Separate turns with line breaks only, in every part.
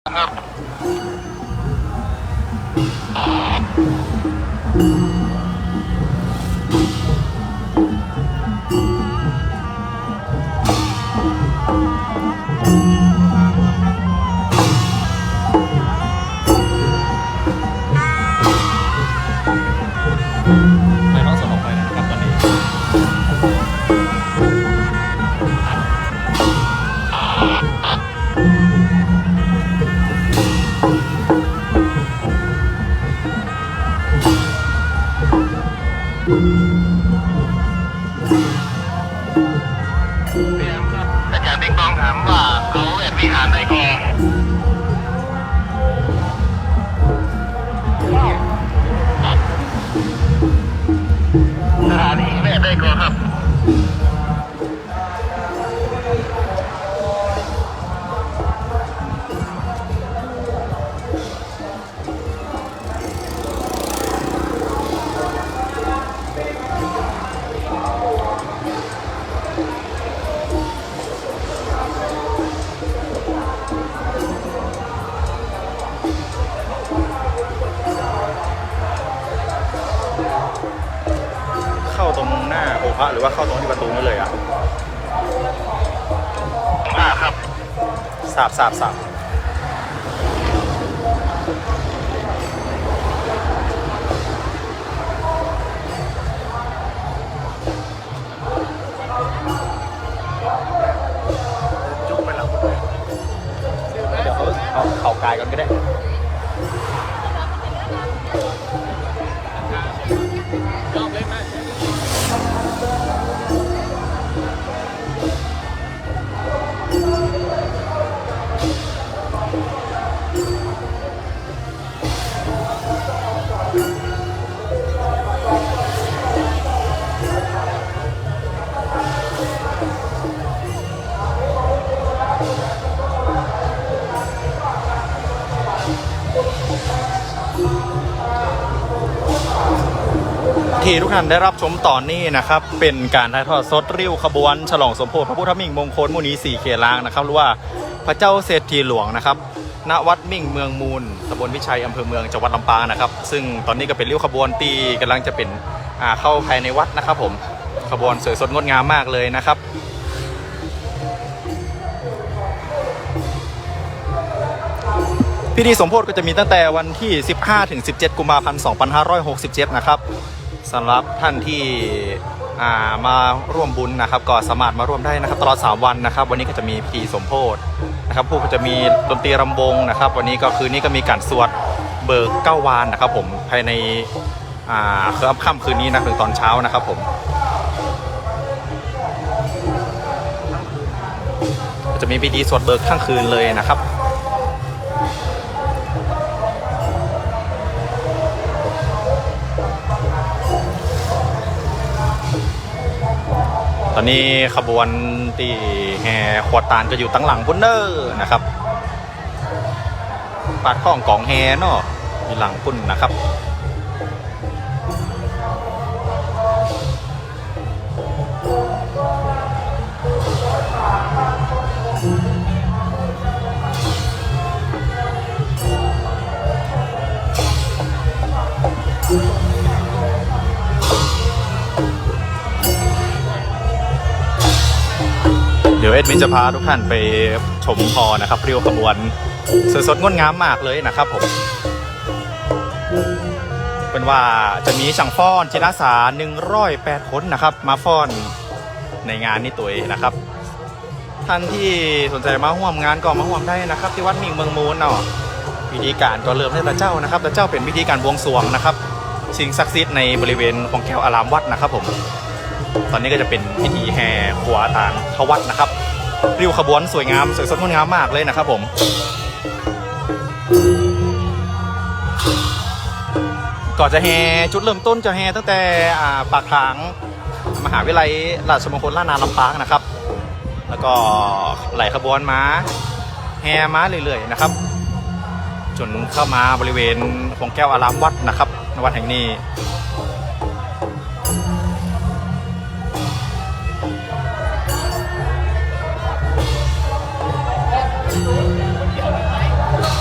ไปน้องสนออกไปนะครับตอนนี้
อาจารย์ติ๊งตองถามว่าเขาแอบวิหารได้ก่อนสถานีแม่ได้ก่อนครับ
เข้าตรงหน้าโอภะหรือว่าเข้าตรงที่ประตูนั่นเลยอ่ะ
ครับ
สับจุ๊บไปแล้วเดี๋ยวเขาเข่ากายกันก็ได้ยอมเล่นไหมที่ทุกท่านได้รับชมตอนนี้นะครับเป็นการถ่ายทอดสดริ้วขบวนฉลองสมโภชพระพุทธมิ่งมงคลมุนี4 เขตล้างนะครับหรือว่าพระเจ้าเศรษฐีหลวงนะครับณวัดมิ่งเมืองมูลตำบลวิชัยอำเภอเมืองจังหวัดลำปางนะครับซึ่งตอนนี้ก็เป็นริ้วขบวนที่กำลังจะเป็นเข้าภายในวัดนะครับผมขบวนสวยสดงดงามมากเลยนะครับพิธีสมโภชก็จะมีตั้งแต่วันที่ 15-17 กุมภาพันธ์ 2567 นะครับสำหรับท่านที่มาร่วมบุญนะครับก็สามารถมาร่วมได้นะครับตลอด3วันนะครับวันนี้ก็จะมีพิธีสมโภชนะครับผู้ก็จะมีดนตรีรำวงนะครับวันนี้ก็คืนนี้ก็มีการสวดเบิก9 วานนะครับผมภายในค่ำคืนนี้นะถึงตอนเช้านะครับผมก็จะมีพิธีสวดเบิกข้างคืนเลยนะครับตอนนี้ขบวนตีแห่ขวดตาลจะอยู่ตั้งหลังพุ่นเนอร์นะครับปาดข้องกองแห่เนาะอยู่หลังพุ่นนะครับเดี๋ยวเอ็ดมินจะพาทุกท่านไปชมพอนะครับเรียวขบวนสดงดงามมากเลยนะครับผมเป็นว่าจะมีช่างฟ้อนจิตอาสา108 คนนะครับมาฟ้อนในงานนี้ตัวเองนะครับท่านที่สนใจมาร่วมงานก็มาร่วมได้นะครับที่วัดมิ่งเมืองมูลเนาะพิธีการก็เริ่มที่ตาเจ้านะครับตาเจ้าเป็นพิธีการบวงสรวงนะครับสิ่งศักดิ์สิทธิ์ในบริเวณของแก้วอารามวัดนะครับผมตอนนี้ก็จะเป็นพิธีแห่ขวตาลเข้าวัดนะครับริ้วขบวนสวยงามสวยสดงดงามมากเลยนะครับผมก่อนจะแห่จุดเริ่มต้นจะแห่ตั้งแต่ปากทางมหาวิทยาลัยราชมงคลล้านนาลำปางนะครับแล้วก็ไหลขบวนมาแห่มาเรื่อยๆนะครับจนเข้ามาบริเวณของแก้วอารามวัดนะครับในวัดแห่งนี้
ค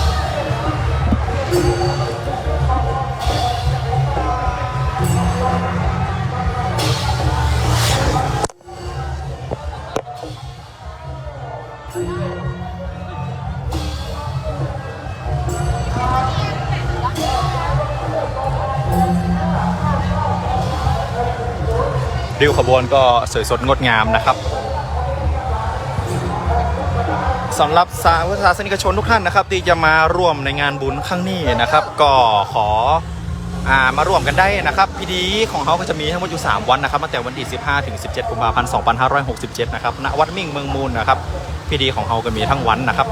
ริ้วขบวนก็สวยสดงดงามนะครับสำหรับสาธารณนิกชนทุกท่านนะครับที่จะมาร่วมในงานบุญครั้งนี้นะครับก็ขอมาร่วมกันได้นะครับพิธีของเขาก็จะมีทั้งหมดอยู่3วันนะครับตั้งแต่วันที่15ถึง17กุมภาพันธ์2567นะครับณวัดมิ่งเมืองมูลนะครับพิธีของเขาก็มีทั้งวันนะครับ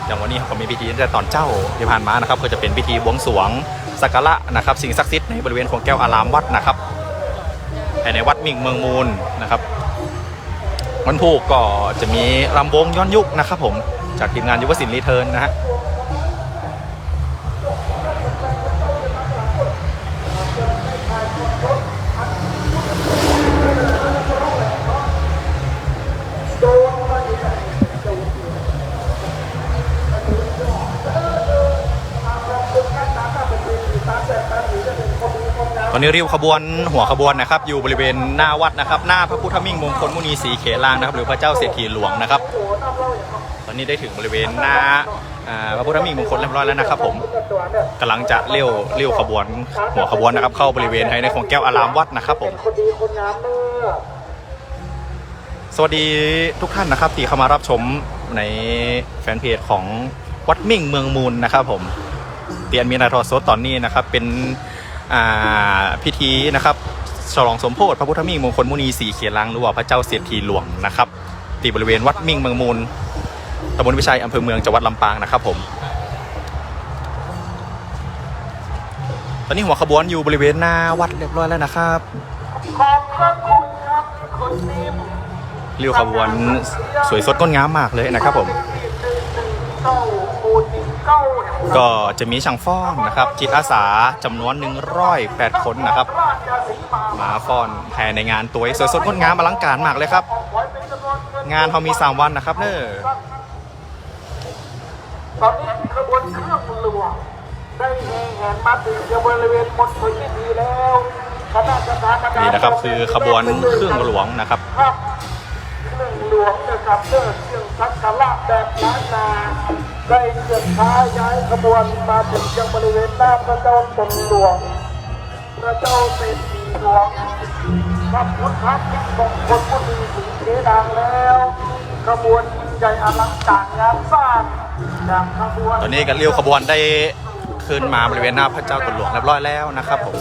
อย่างวันนี้เขาก็มีพิธีตั้งแต่ตอนเจ้าที่ผ่านมานะครับก็จะเป็นพิธีบวงสรวงสักการะนะครับสิ่งศักดิ์สิทธิ์ในบริเวณของแก้วอารามวัดนะครับภายในวัดมิ่งเมืองมูลนะครับวันพุธก็จะมีรำวงย้อนยุคนะครับผมจากทีมงานยุวศิลป์รีเทิร์นนะฮะตอนนี้ริ้วขบวนหัวขบวนนะครับอยู่บริเวณหน้าวัดนะครับหน้าพระพุทธมิ่งมงคลมุนีศรีเขลางนะครับหรือพระเจ้าเศรษฐีหลวงนะครับตอนนี้ได้ถึงบริเวณหน้าพระพุทธมิ่งมงคลเรียบร้อยแล้วนะครับผมกำลังจะเลี้ยวขบวนหัวขบวนนะครับเข้าบริเวณภายในของแก้วอารามวัดนะครับผมสวัสดีทุกท่านนะครับที่เข้ามารับชมในแฟนเพจของวัดมิ่งเมืองมูลนะครับผมเตียนมีนาทอสดตอนนี้นะครับเป็นพิธีนะครับฉลองสมโภชพระพุทธมิ่งมงคลมุนีศรีเขลางหรือว่าพระเจ้าเศรษฐีหลวงนะครับที่บริเวณวัดมิ่งเมืองมูลตำบลวิชัยอำเภอเมืองจังหวัดลำปางนะครับผมตอนนี้หัวขบวนอยู่บริเวณหน้าวัดเรียบร้อยแล้วนะครับเลี้ยวขบวนสวยสดงดงามมากเลยนะครับผมก็จะมีช่างฟ้อนนะครับจิตอาสาจำนวน108คนนะครับมาฟ้อนภายในงานตัวสวยสดงดงามอลังการมากเลยครับงานเขามี3วันนะครับเนอะ
ตอนนี้ขบวนเครื่องหลวงได้แห่มาถึงบริเวณมณฑลพิธีแล้วคณะกรรมการ
นี่นะครับคือขบวนเครื่องหลวงนะครับ
เครื่องหลวงนะครับเรื่องเครื่องสักการะแบบล้านนาได้เคลื่อนย้ายขบวนมาถึงยังบริเวณหน้าพระเจ้าตนหลวงพระเจ้าเศรษฐีหลวงพระพุทธมิ่งมงคลมุนีศรีเขลางแล้วขบวนใหญ่อลังการงานสร้างจากขบวน
ตอนนี้ก็เลี้ยวขบวนได้ขึ้นมาบริเวณหน้าพระเจ้าตนหลวงเรียบร้อยแล้วนะครับผม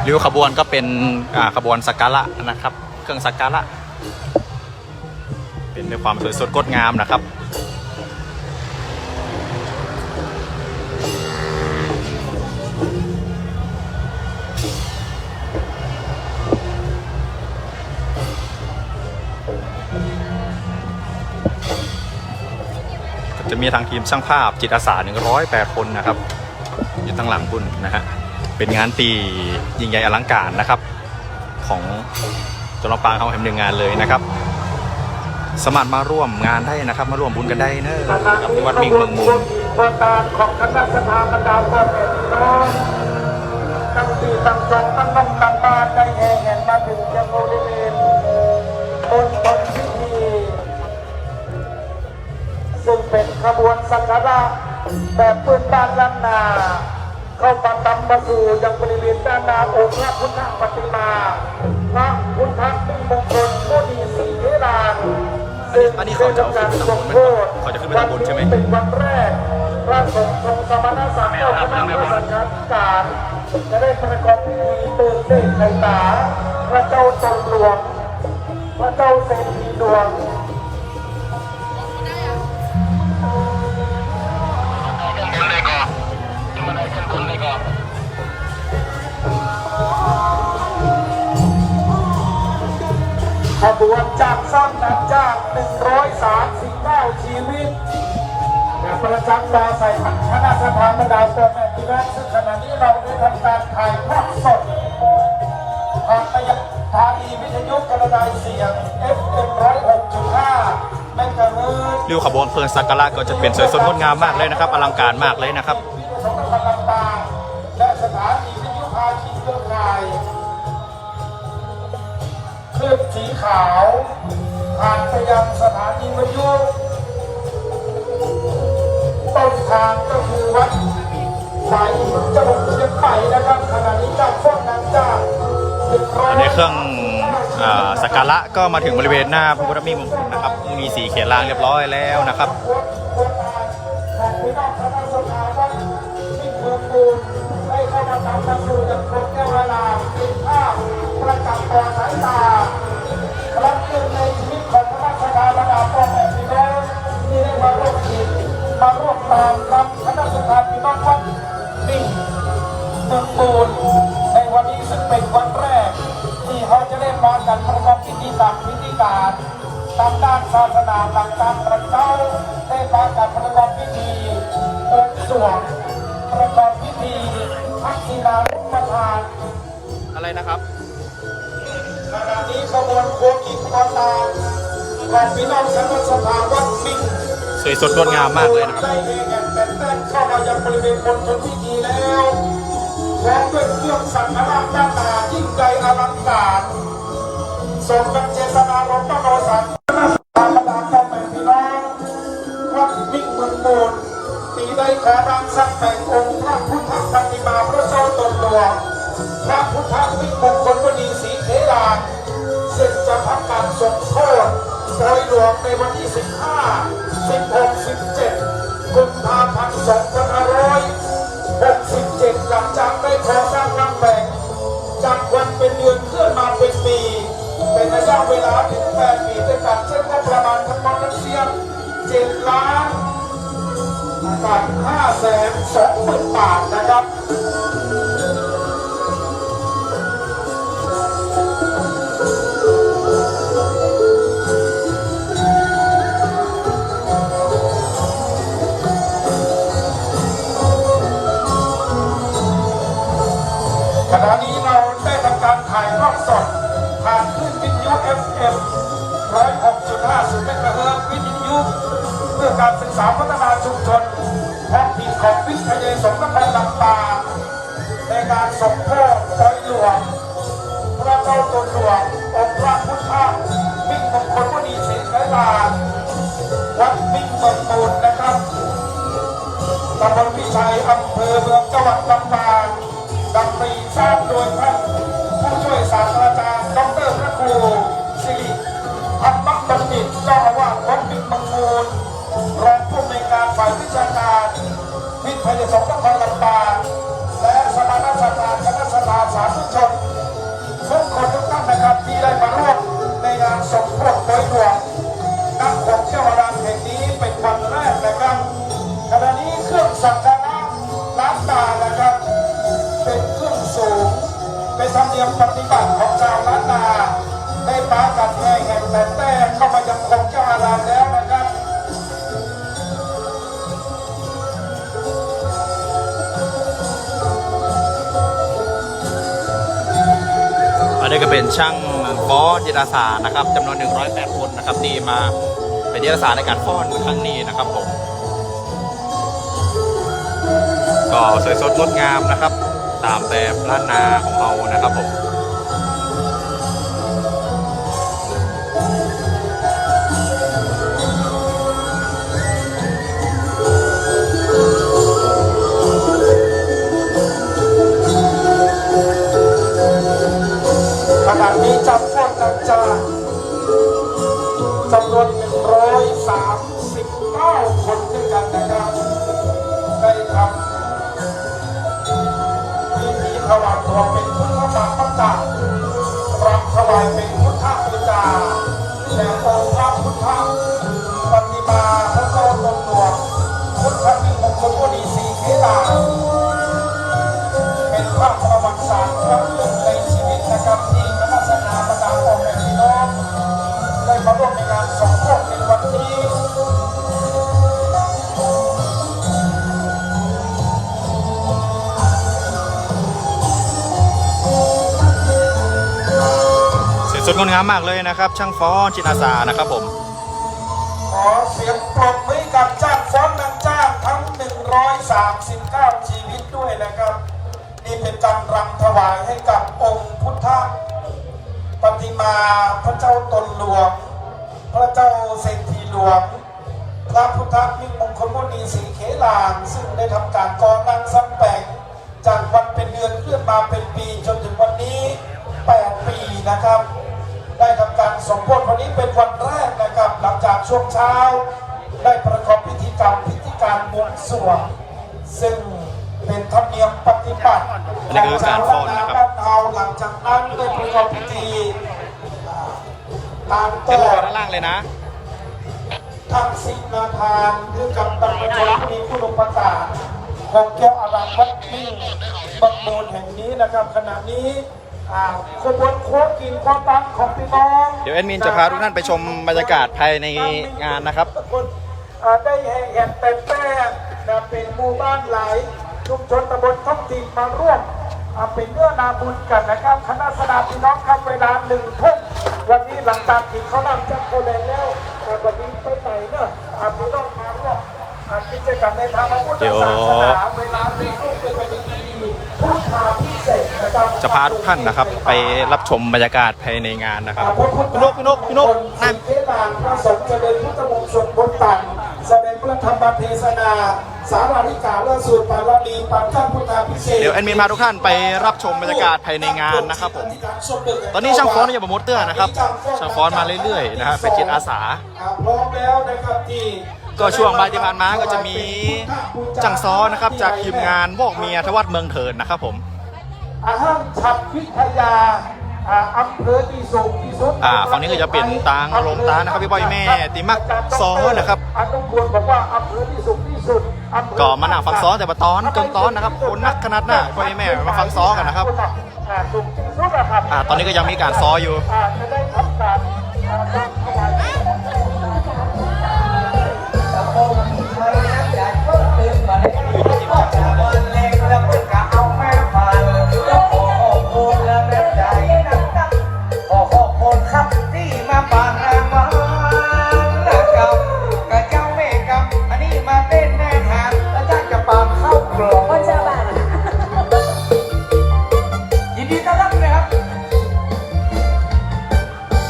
เลี้ยวขบวนก็เป็นขบวนสักการะนะครับเครื่องสักการะเป็นด้วยความสวยสดงดงามนะครับจะมีทางทีมช่างภาพจิตอาสา108คนนะครับอยู่ทางหลังคุณนะฮะเป็นงานตียิ่งใหญ่อลังการนะครับของจังหวัดลำปางเขาแห่งหนึ่งงานเลยนะครับสามารถมาร่วมงานได้นะครับมาร่วมบุญกันได้เนอะกับที่วัดมิ่งเมืองมูล
ประธานของคณะสถาบดีพ่อแม่พี่น้องทั้งที่ตั้งใจตั้งน้ำตั้งตาได้แห่มาถึงยังบริเวณต้นพิธีซึ่งเป็นขบวนสักการะแบบพื้นบ้านล้านนาเข้ามาตำมาสู่ยังบริเวณด้านหน้าองค์พระพุทธปฏิมาพระพุทธมิ่งมงคลมุนีศรีเขลาง
อันนี้เขาจะเอาขึ้นไปทางบนไหมเขาจะขึ้นไปทางบนใช่ไหม
เป็นวันแรกพระสงฆ์ทรงสมณศักดิ์เจ้าคณะผู้สังฆาธิการจะได้ประกอบพิธีตื่นเต้นไข่ตาพระเจ้าตนหลวงพระเจ้าเศรษฐีหลวงขบวนจากสร้างนักจ้าง139ชีวิตและประจักษ์ดาใส่คณะสถาบดีพ่อแม่พี่น้องซึ่งขณะนี้เราได้ทำการถ่ายทอดสดทางไปยังสถานีวิทยุกระจายเสียง FM 106.5 เมกะเฮิรตซ์
ริ้วขบวนเพลิงสักการะก็จะเป็นสวยสดงดงามมากเลยนะครับอลังการมากเลยนะครับ
และสถานีวิทยุภาคีเครือข่ายคลื่นสีขาวผ่านไปยังสถานีวิทยุต้นทางก็คือวัดสายจังหวัดเชียงใหม่นะครับขณะนี้จากฝน
เครื่องสักการะก็มาถึงบริเวณหน้าพระพุทธมีมงคลนะครับมีสีเขียนรางเรียบร้อยแล้วนะครับ
ได้เข้ามาตามประตูจากกรมแก้วเวลาเป็นภาพประจักษ์ต่อสายตาครั้งหนึ่งในชีวิตของพระราชดาบรรดาพ่อแม่พี่น้องที่ได้มาร่วมกิจมาร่วมตามรับพระราชทานพี่น้องวัดนิ่งเมืองปูนในวันนี้ซึ่งเป็นวันแรกที่เขาจะได้มากันประกอบพิธีกรรมพิธีการตามด้านศาสนาต่างๆประเจ้าได้มากันประกอบพิธีองค์สวงประกอบพิธีทักษิณานุปทาน
อะไรนะครับ
ขณะนี้ขบวนโคกิคอตาของพี่น้องชาวสภาวัดมิ่ง
สวยสดงดงามมากเลยนะครับ
ได้เองแต่เต้นเข้ามายังบริเวณมณฑลพิธีแล้วพร้อมด้วยเครื่องสักการะหน้าตายิ่งใหญ่อลังการสมกับเจตนารมณ์มโนสันธรรมดาพ่อแม่พี่น้องวัดมิ่งเมืองมูลตีได้ขอรังสรรค์แต่งองค์พระพุทธปฏิมาพระเจ้าตนหลวงพระพุทธมิ่งมงคลวณีศรีเทดาซึ่งจะทำการสมโภชโดยหลวงในวันที่ 15 16 17 กุมภาพันธ์ 2567 หลังจากได้ขอสร้างน้ำแบ่งจากวันเป็นเดือนเคลื่อนมาเป็นปีเป็นระยะเวลาถึง 8 ปีด้วยกันเช่นงบประมาณทั้งหมดทั้งสิ้น7 ล้านกับ520,000 บาทนะครับ ขณะนี้เราได้ทำการถ่ายทอดสดผ่านคลื่นวิทยุ FM 106.50 เมกะเฮิรตซ์วิทยุเพื่อการศึกษาพัฒนาชุมชนท้องถิ่นของวิทยาสงฆ์นครลำปางในการสมโภชโดยหลวงพระเจ้าตนหลวงองค์พระพุทธมิ่งมงคลวณีศรีไกรลานวัดมิ่งเมืองมูลนะครับตำบลพิชัยอำเภอเมืองจังหวัดลำปางดำริสร้างโดยท่านผู้ช่วยศาสตราจารย์ดร.พระครูสิริธรรมบัณฑิตเจ้าอาวาสวัดมิ่งเมืองมูลรองผู้อำนวยการฝ่ายวิชาการวิทยาสงฆ์นครลำปางและสมาชิกสภาคณะสภาสาธุชนทุกคนทุกท่านนะครับที่ได้มาร่วมในงานสมโภชโดยหลวงณของเจ้าวรางแห่งนี้เป็นวันแรกนะครับขณะนี้เครื่องสักการะล้านนานะครับเป็นเครื่องสูงเป็นธรรมเนียมปฏิบัติของชาวล้านนาได้ปากันแห่แห่งแต่เข้ามายังของเจ้าอารามแล้วนะครับ
อันนี้ก็เป็นช่างฟ้อนจิตอาสานะครับจำนวน108 คนนะครับที่มาเป็นจิตอาสาในการฟ้อนครั้งนี้นะครับผมก็สวยสดงดงามนะครับตามแบบล้านนาของเรานะครับผม
ขณะนี้จับพวกนักจาจำนวน139 คนด้วยกันนะครับได้ทำพิธีถวายตัวเป็นพุทธบาทประกาศรับถวายเป็นพุทธบูชาแด่องค์พระพุทธปฏิมาพระเจ้าตนหลวงพุทธมิ่งมงคลวณีศรีเทดาเป็นภาพประวัติศาสตร์ครั้งหนึ่งในชีวิตนะครับที่คณะสัญญาประดาพ่อแม่พี่น้องได้มาร่วมในงานสมโภชในวันนี้
สวยสดงดงามมากเลยนะครับช่างฟ้อนจิตอาสานะครับผม
ขอเสียงปรบมือกับจ้างฟ้อนนางจ้างทั้ง139 ชีวิตด้วยนะครับนี่เป็นการรำถวายให้กับองค์พุทธปฏิมาพระเจ้าตนหลวงพระเจ้าเศรษฐีหลวงพระพุทธมิ่งมงคลวณีศรีเขลางซึ่งได้ทำการก่อตั้งสร้างแปลงจากวันเป็นเดือนเคลื่อนมาเป็นปีจนถึงวันนี้ 8 ปีนะครับได้ทำการสมโภชวันนี้เป็นวันแรกนะครับหลังจากช่วงเช้าได้ประกอบพิธีกรรมพิธีการบวงสรวงซึ่งเป็นธรรมเนียมปฏิบัติ
อันนี้คือการฟ้อนนะครับ
บ้านเฮาหลังจากนั้นได้ประกอบพิธีตาม
เดี๋
แต่
ยวรอด้านล่างเลยนะ
ทางศิลาทานหรือกับบรรพชนผู้มีคุณอุปการของแก้วอารามวัดมิ่งบังมูลแห่งนี้นะครับขณะนี้ขบวนโค้งกินความตังของพี่น้อง
เดี๋ยวแอดมินจะพาทุกท่านไปชมบรรยากาศภายในงานนะครับ
ได้แห่แต้เป็นหมู่บ้านหลายชุมชนตำบลท้องถิ่นมาร่วมเป็นเนื้อนาบุญกันนะครับคณะสดาพี่น้องครับเวลา1 ทุ่มวันนี้หลังจากที่เขานำจากโคแลนแล้ววันนี้ไปไหนเนอะพี่น้องมาร่วมกิจกรรมในทางพระพุทธศาสนาเวลา1 ทุ่มเป็นวันดีพุทธาพิเศษนะครับ
จะพาทุกท่านนะครับ ไปรับชมบรรยากาศภายในงานนะครับพี่นกนั่ง
เทศานพระสงฆ์เจริญพุทธมงคลบนตันแสดงพระธรรมเทศนาสาราธิกาเลิศสูตรปารามีปัญจพุทธาพิเศษ
เดี๋ยวแอดมินพาทุกท่านไปรับชมบรรยากาศภายในงานนะครับผมตอนนี้ช่างฟ้อนอย่าบมดเตื้อนะครับช่างฟ้อนมาเรื่อยๆนะฮะเป็นจิตอาสา
พร้อมแล้วนะครับที่
ก็ช่วงบ่ายที่ผ่านมาก็จะมีจังซ้อนะครับจากทีมงานวอกเมียทวัดเมืองเถินนะครับผม
อาหารฉับวิทยาอำเภอที่สูงที่สุด
ฝั่งนี้ก็จะเป็นตางลมตานะครับพี่บอยแม่ติมักซ้อนะครับ
อันต้องควรบอกว่าอำเภอที่สูงที่สุดอำเภอ
ก็มาหน้าฟังซ้อแต่มาตอนเกินตอนนะครับคนนักขนาดหน้าพี่บอยแม่มาฟังซ้อกันนะครับ
สูงที่สุดนะครับ
ตอนนี้ก็ยังมีการซ้ออยู่
จะได้ทำการถวาย
ครับที่มาปานรางวัลกับกระเจ้าเมฆกับอันนี้มาเต้นแน่ทางแล้วจ้างจะปานเข้ากลองยินดีต้อนรับนะครับ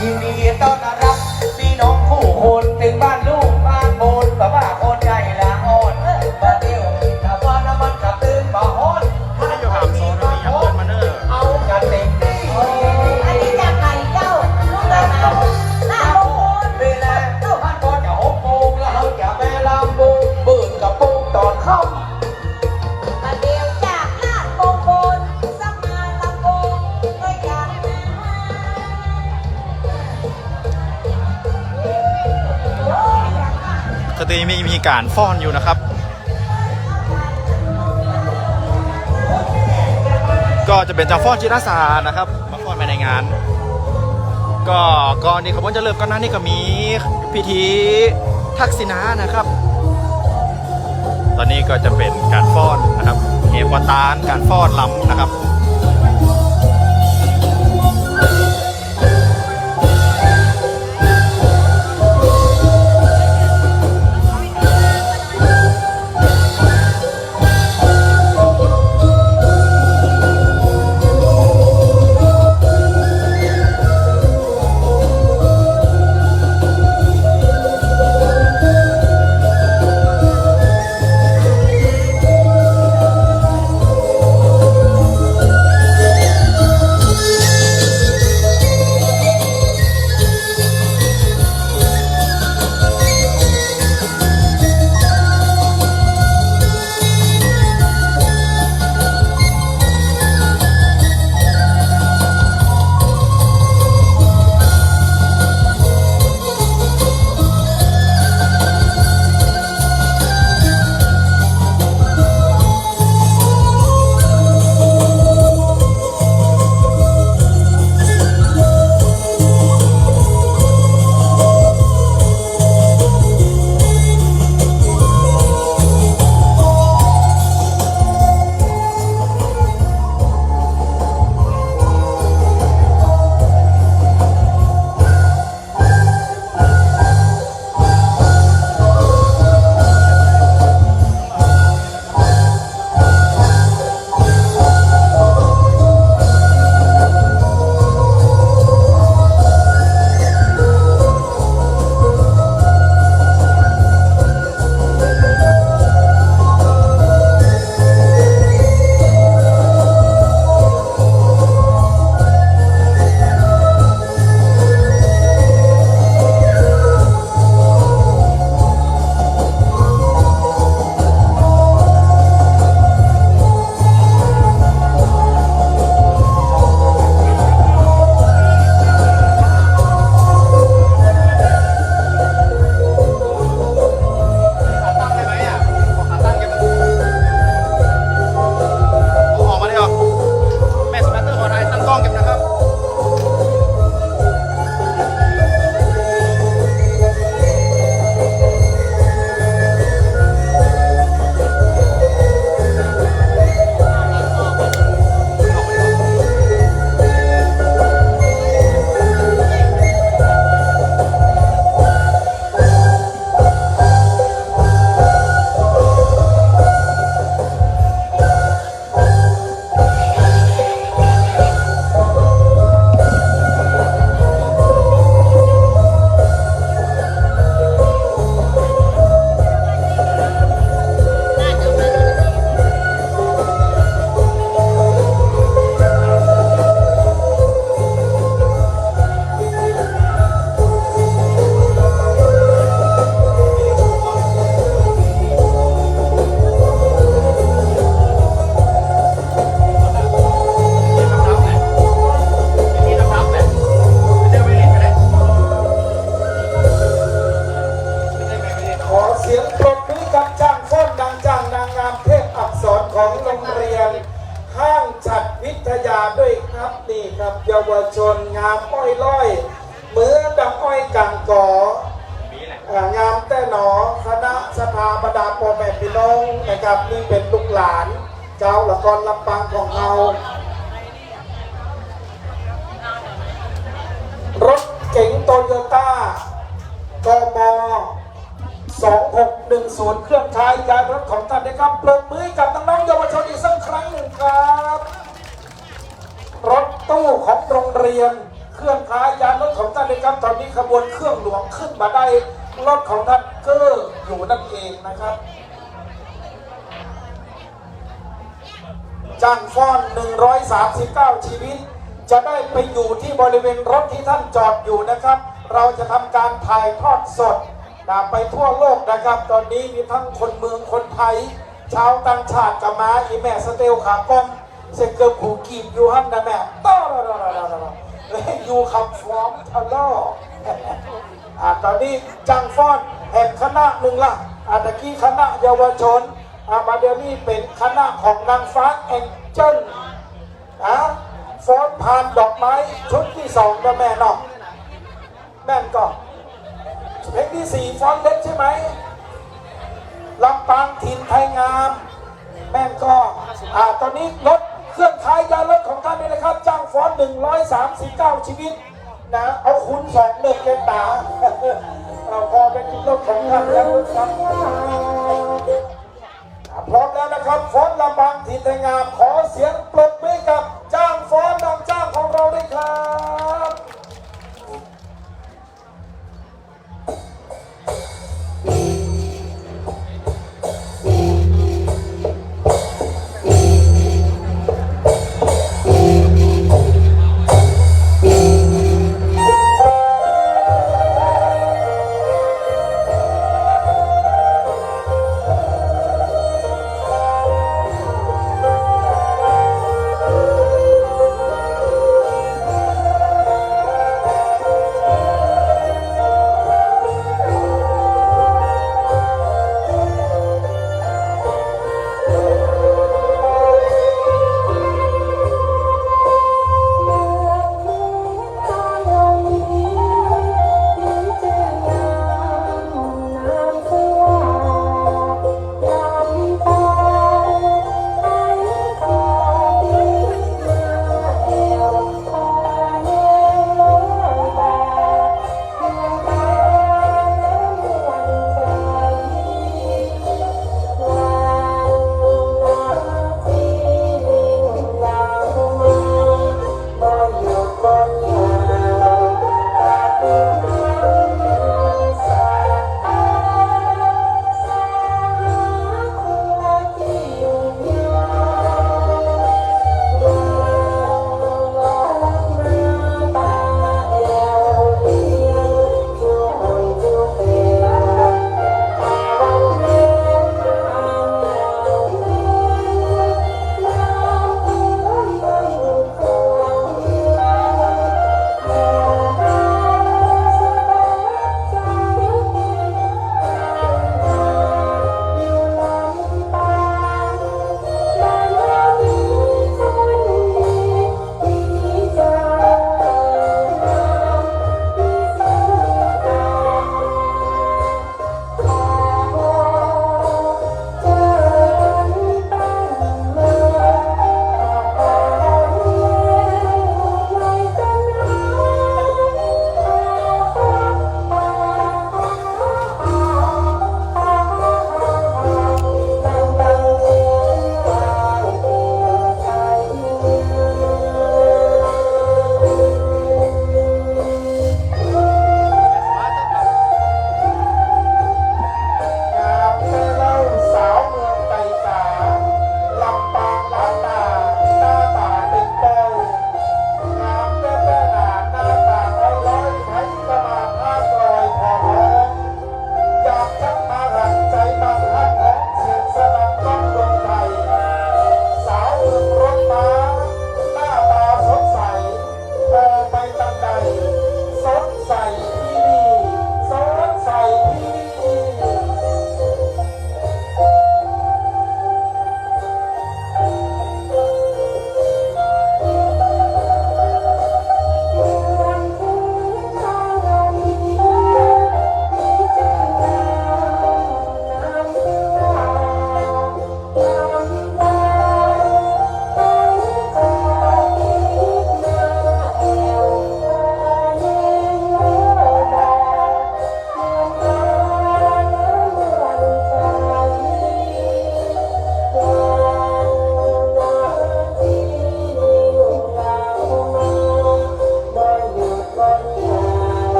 ยินดีต้อนรับพี่น้องคู่คนถึงบ้านลูกบ้านโบนแบบว่าคนใจละอ่อนบาเดียวถ้าว่าน้ำมันกับตื่นบ่ฮ้อน
ไม่ได้อยู่หามซ้อนะมีอย่างเพื่อนมาเนอร์
เอากันเต็มที่
อันนี้จากไหนเจ้าลูกหลานเราหน้าโบน
เวลาเจ้าพันพอจะ6 โมงแล้วเราจะไปลำบุงเปิดกับปุงตอนค่ำ
มาเดียวจากหน้าโบนโบนสักมาลำโบนด้วยกันนะ
สตรีมีการฟ้อนอยู่นะครับ ก็จะเป็นจังฟ้อนจิตอาสานะครับมาฟ้อนภายในงาน ก็ก่อนที่ขบวนจะเริ่มก็นั้นนี่ก็มีพิธีทักษิณานะครับ ตอนนี้ก็จะเป็นการฟ้อนนะครับเฮวตานการฟ้อนลำนะครับ
นะครับนี่เป็นลูกหลานเจ้าละครลำปางของเรารถเก๋งโตโยต้ากม2610เครื่องใช้ย้ายรถของท่านนะครับปรบมือกับน้องๆเยาวชนอีกสักครั้งหนึ่งครับรถตู้ของโรงเรียนเครื่องใช้ย้ายรถของท่านนะครับตอนนี้ขบวนเครื่องหลวงขึ้นมาได้รถของท่านก็อยู่นั่นเองนะครับจ้างฟ้อน139ชีวิตจะได้ไปอยู่ที่บริเวณรถที่ท่านจอดอยู่นะครับเราจะทำการถ่ายทอดสดไปทั่วโลกนะครับตอนนี้มีทั้งคนเมืองคนไทยชาวต่างชาติกับมาอีแม่สเตลขากล้องเสกเกือบผูกีบอยู่ฮั่นนะแม่ต้ออยู่คำฟ้องทะเลาะตอนนี้จังฟ้อนแห่งคณะหนึ่งละตะกี้คณะเยาวชนมาเดี๋ยวนี้เป็นคณะของนางฟ้าแองเจิลฟ้อนผ่านดอกไม้ชุดที่2นะแม่เนาะแม่นก็เพลงที่4ฟ้อนเล็กใช่ไหมลำปางถิ่นไทยงามแม่นก็ตอนนี้รถเครื่องขายยารถของท่านนี่นะครับจ้างฟ้อน139ชีวิตนะเอาคุณ2เลิกเกตาพอเป็นรถของท่านแล้วครับพร้อมแล้วนะครับฟ้อนลำปางถิ่นไทยงามขอเสียงปรบมือกับจ้างฟ้อนนำจ้างของเราด้วยครับ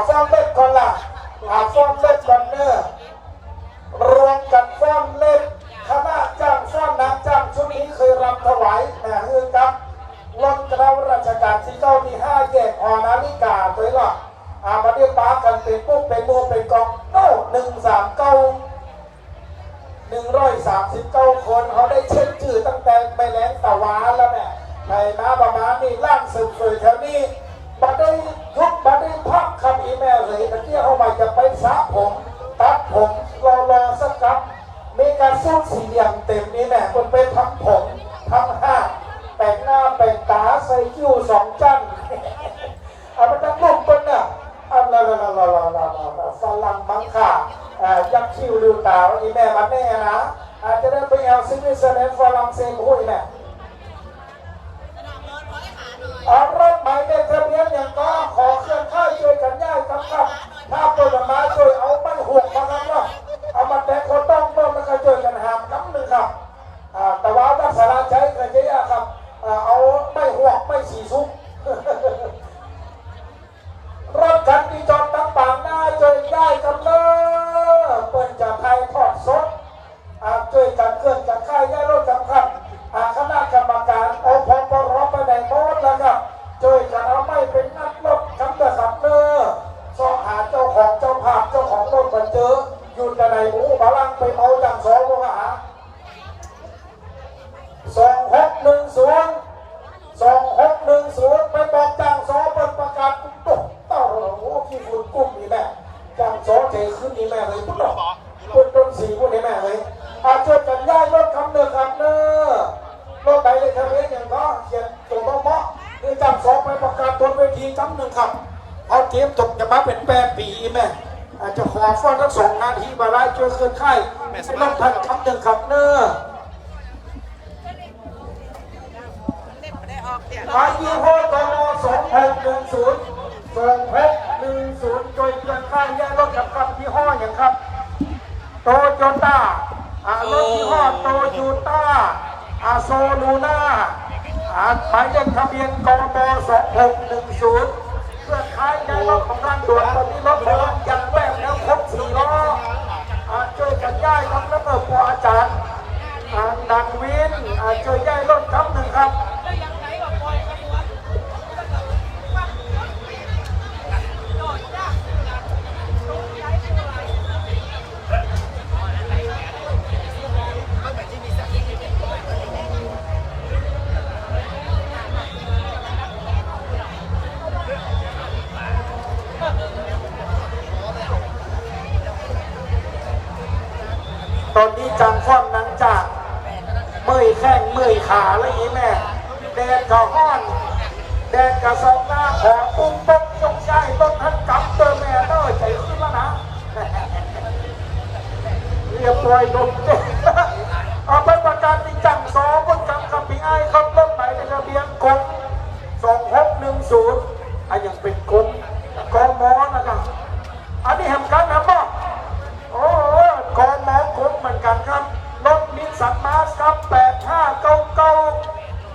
ฟ้อนเล็กก่อนล่ะฟ้อนเล็กก่อนเนอะรวมกันฟ้อนเล็กคณะจ้างฟ้อนนางจ้างชุดนี้เคยรำถวายคือครับรถกระเราราชการที่9ที่5แยกหอนาฬิกาตัวละมาเรียกป้ากันเป็นปุ๊บเป็นโมเป็นกองโน่139คนเขาได้เช็คชื่อตั้งแต่ไปแหลงตะวาแล้วเนี่ยในมาประมาณนี้ล่างสืบสวยแถวนี้บัดได้ยุบบัดได้พักคำอีแม่เลยตะเกียเข้ามาจะไปสระผมตัดผมรอสักครับมีการสู้สีอย่างเต็มนี้แน่คนไปทำผมทำห้าแต่งหน้าแต่งตาใส่คิ้ว2 จันมันตั้งรูปคนน่ะฝรั่งมังค่ายักษ์คิ้วดูตาอีแม่มันแน่นะอาจจะได้ไปเอาซิงเกิลแลนด์ฝรั่งเศสหุ้ยแม่รถหมายเลขทะเบียนอย่างก็ขอเคลื่อนค่ายช่วยกันย้ายครับถ้าตัวจะมาช่วยเอาไม่ห่วงมาครับว่าเอามาแต่คนต้องเพิ่มแล้วก็ช่วยกันหามน้ำหนึ่งครับแต่ว่ารักษาใช้เคยใช้ครับเอาไม่ห่วงไม่สีซุกรถคันที่จอดตั้งปากหน้าช่วยย้ายกันเลยเปิดจะไทยทอดสดช่วยกันเคลื่อนกันค่ายย้ายรถสำคัญคณะกรรมการอพปรไปไหนโน้ตแล้วครับช่วยกันเอาไม่เป็นนักรถคำเดือดเนอสอบหาเจ้าของเจ้าภาพเจ้าของรถมาเจออยู่แต่ไหนหมูบาลังไปเมาจังสองโมง2610ไปบอกจังสอเปิดประกาศปุ๊บเต้าโอ้ขี้ฝุ่นกุ้มนี่แม่จังสอเทขึ้นนี่แม่เลยปุ๊บปุ๊บต้นสีพวกนี้แม่เลยช่วยกันย้ายรถคำเดือดเนอรถไหนเลยทะเบียนอย่างก็เขียนตัวเมาะคือจังสอไปประกาศบนเวทีคำหนึ่งครับเอาเตรียมจบจะมาเป็น8 ปีแม่อาจจะขอฟ้อนทั้ง2 นาทีบาลายช่วยเคลื่อนค่ายให้รถทันคำหนึ่งครับเนอยี่ห้อตม26102610โดยเคลื่อนค่ายแยกรถกับยี่ห้ออย่างครับโตโยต้ารถยี่ห้อโตโยต้าโซลูน่าหมายเลขทะเบียนกบ2610เคลื่อนค่ายแยกรถของร้านด่วนตอนนี้รถของร้านยังแวบแล้วครบ4 ล้อช่วยกันย้ายครับแล้วก็พออาจารย์ดังวินช่วยย้ายรถครับหนึ่งครับตอนนี้จังฟ้อนนังจากเมื่อยแข้งเมื่อยขาแล้วนี้แม่แดดก็ห้อนแดดก็ส่องหน้าของตุ้มต้มยกย้ายต้นทันกำเติมแม่เต้ยใจขึ้นแล้วนะเรียบร้อยลงเจ๊เอาไปประกาศที่จังสอบนกำกับพี่ไอ้ครับรถไหนในทะเบียนกด2610ยังเป็นกมนะครับอันนี้แหมกันนะบ่โอ้กมเหมือนกันครับรถนิสสันมาสครับ8599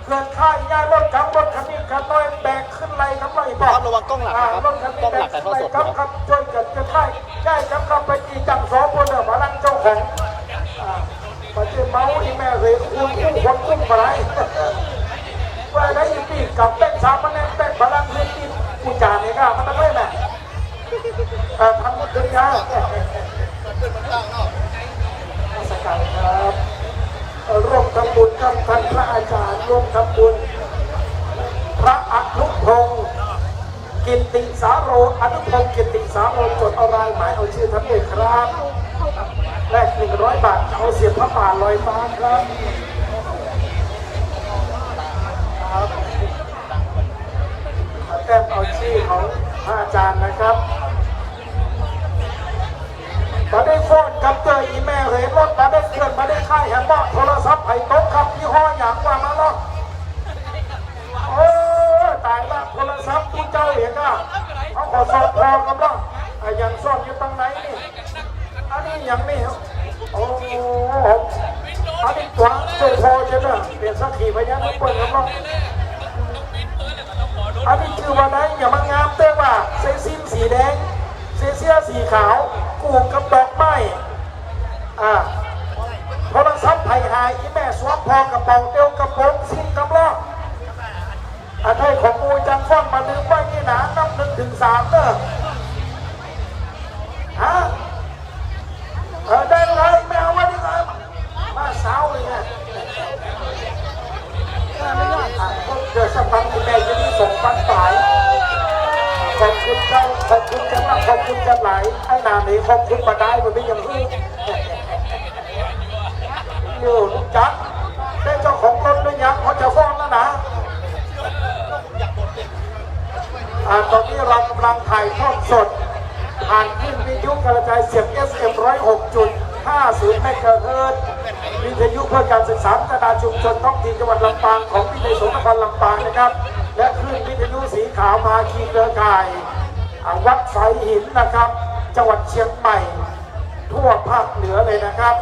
เคลื่อนค่ายย้ายรถกับรถคันนี้คันน้อยแบกขึ้นไหลน้ำไหลบ่ระวังกล้องหลักครับรถคันนี้แบกขึ้นไหลครับช่วยกันจะค่ายย้ายครับไปกี่จังสองคนเด้อมาลังเจ้าของมาเจอเมาอีแม่เลยคุณคนกุ้งปลายว่าได้ยินปีกับเต้นสามมันแน่เต้นบาลังเล่นตีกูจ่าเนี่ยครับมันต้องเล่นแหละทำหมดเลยครับสกัดครับร่วมทำบุญกับท่านพระอาจารย์ร่วมทำบุญพระอนุพงศ์กิตติสาโรอนุพงศ์กิตติสาโรจดเอารายหมายเอาชื่อท่านเลยครับแลก100 บาทเอาเสียบพระป่าลอยฟ้าครับแต้มเอาชื่อของพระอาจารย์นะครับมาได้ฟ้อนกับเตยอีแม่เหยรถมาได้เคลื่อนมาได้ค่ายแฮมเบอร์โทรศัพท์ไผ่โต๊ะครับยี่ห้ออย่างว่ามาแล้วโอ้ตายละโทรศัพท์ที่เจ้าเห็นอ่ะเขาขอสอบพอกับเราอย่างซ่อนอยู่ตรงไหนนี่อันนี้อย่างนี้โอ้อันนี้ตัวเจ้าพอใช่ไหมเปลี่ยนสักขีพยัญชนะเปิดกับเราอันนี้คือวันไหนอย่ามางามเต้ว่าใส่ซิมสีแดง สีขาวกูกับดอกไม้โทรศัพท์ไผ่หายอีแม่สวมพอกระเป๋าเตียวกระโปรงซิมกำล้อไทยของมูจังฟ้อนมาลืมไว้นี่นะนับ1 ถึง 3เด้อฮะได้เลยแมววันนี้ครับมาเช้าเลยเนี่ยเดี๋ยวสักพักคุณแม่จะมีส่งปันสายขอบคุณเจ้าขอบคุณจังหวะขอบคุณจังไหลไอ้นานนี้ขอบคุณมาได้มันไม่ยังรู้อยู่ลูกจักได้เจ้าของรถด้วยยังเขาจะฟ้องแล้วนะตอนนี้เรากำลังถ่ายทอดสดผ่านคลื่นวิทยุกระจายเสียง SM 106.50 เมกะเฮิรตซ์วิทยุเพื่อการศึกษาพัฒนาชุมชนท้องถิ่นจังหวัดลำปางของวิทยุนครลำปางนะครับและคลื่นวิทยุสีขาวภาคีเครือข่ายวัดสายหินนะครับจังหวัดเชียงใหม่ทั่วภาคเหนือเลยนะครับ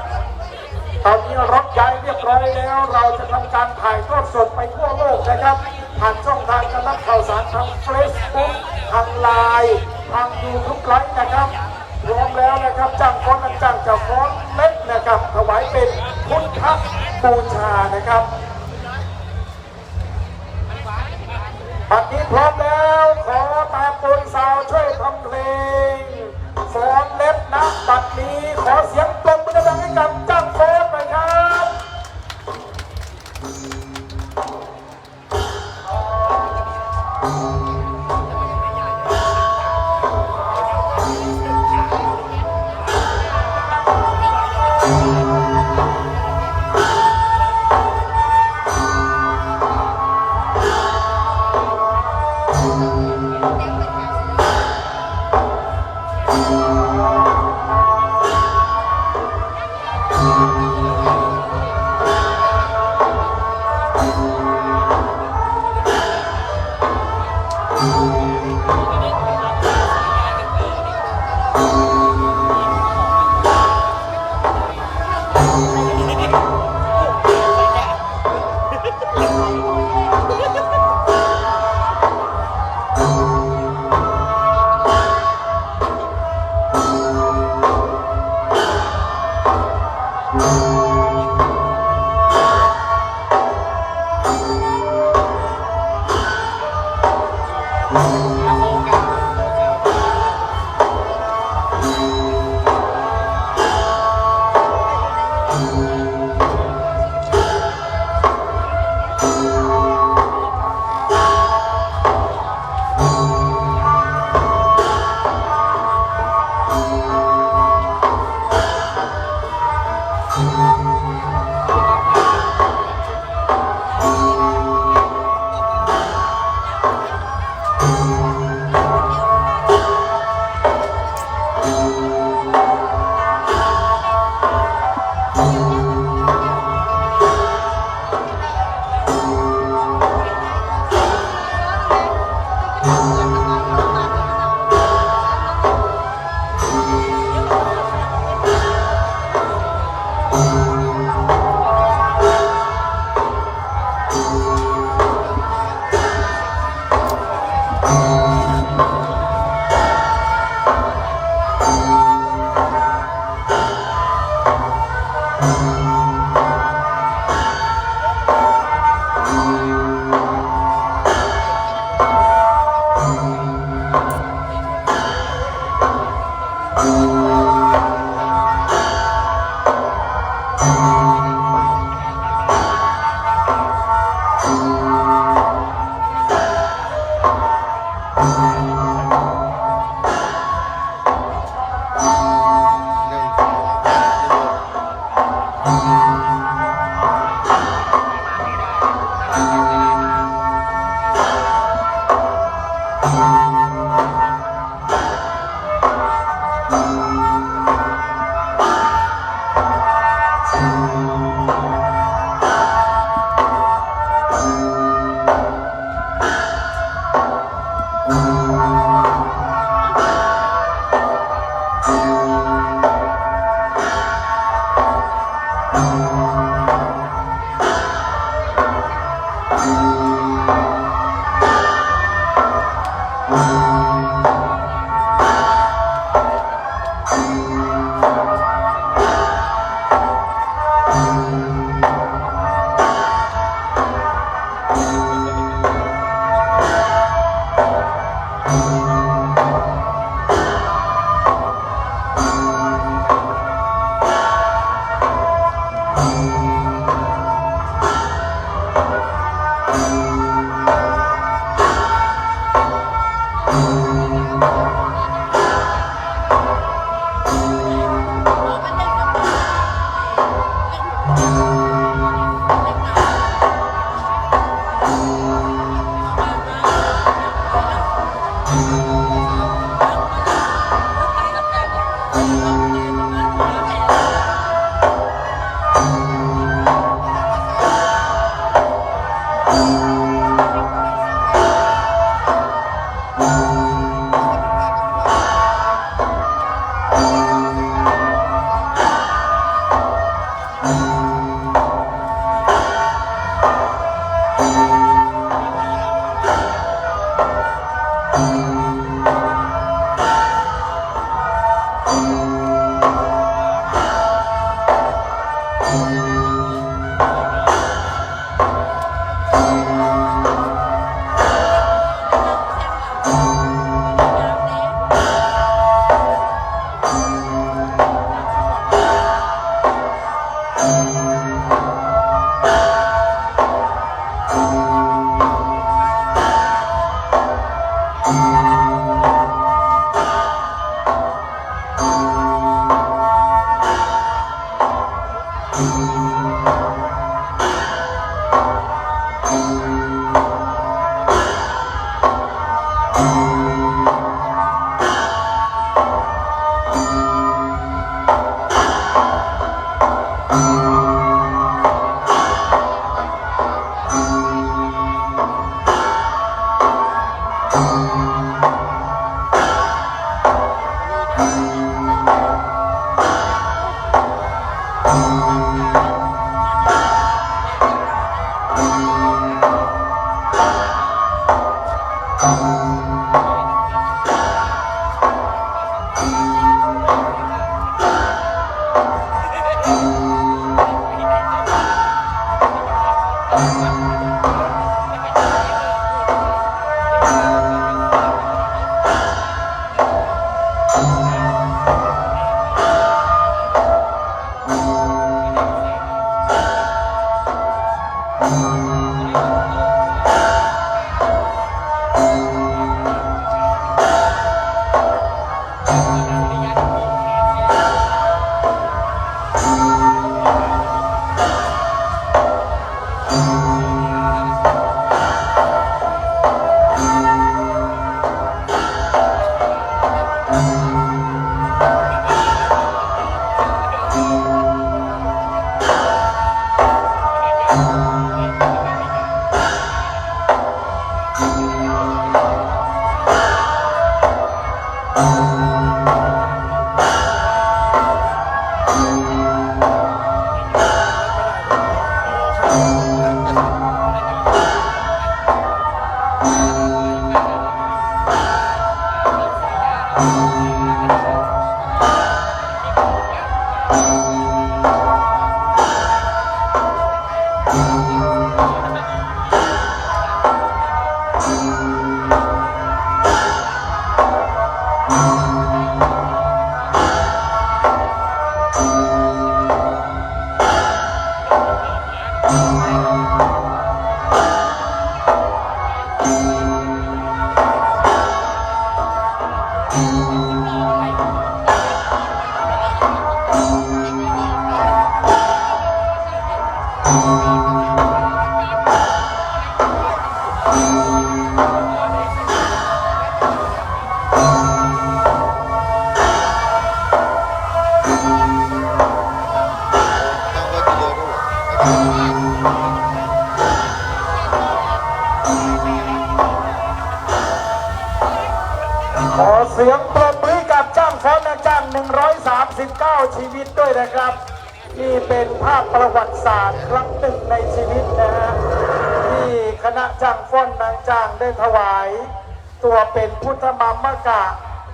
ตอนนี้รถย้ายเรียบร้อยแล้วเราจะทำการถ่ายทอดสดไปทั่วโลกนะครับผ่านช่องทางการรับข่าวสารทางเฟซบุ๊กทางไลน์ทางยูทูบไลฟ์นะครับรวมแล้วนะครับจ้างฟ้อนจ้างจะฟ้อนเล็กนะครับถวายเป็นพุทธบูชานะครับบัดนี้พร้อมแล้วขอตามปุณสาวช่วยทำเพลงฟ้อนเล็บนะบัดนี้ขอเสียงปรบมือดังให้กับจ้างฟ้อนหน่อยครับ ขอเสียงปรบมือกับจ้างฟ้อนและจ้าง139 ชีวิตด้วยนะครับ นี่เป็นภาพประวัติศาสตร์ครั้งหนึ่งในชีวิตนะฮะที่คณะจ้างฟ้อนนางจ้างได้ถวาย ตัวเป็นพุทธมามกะ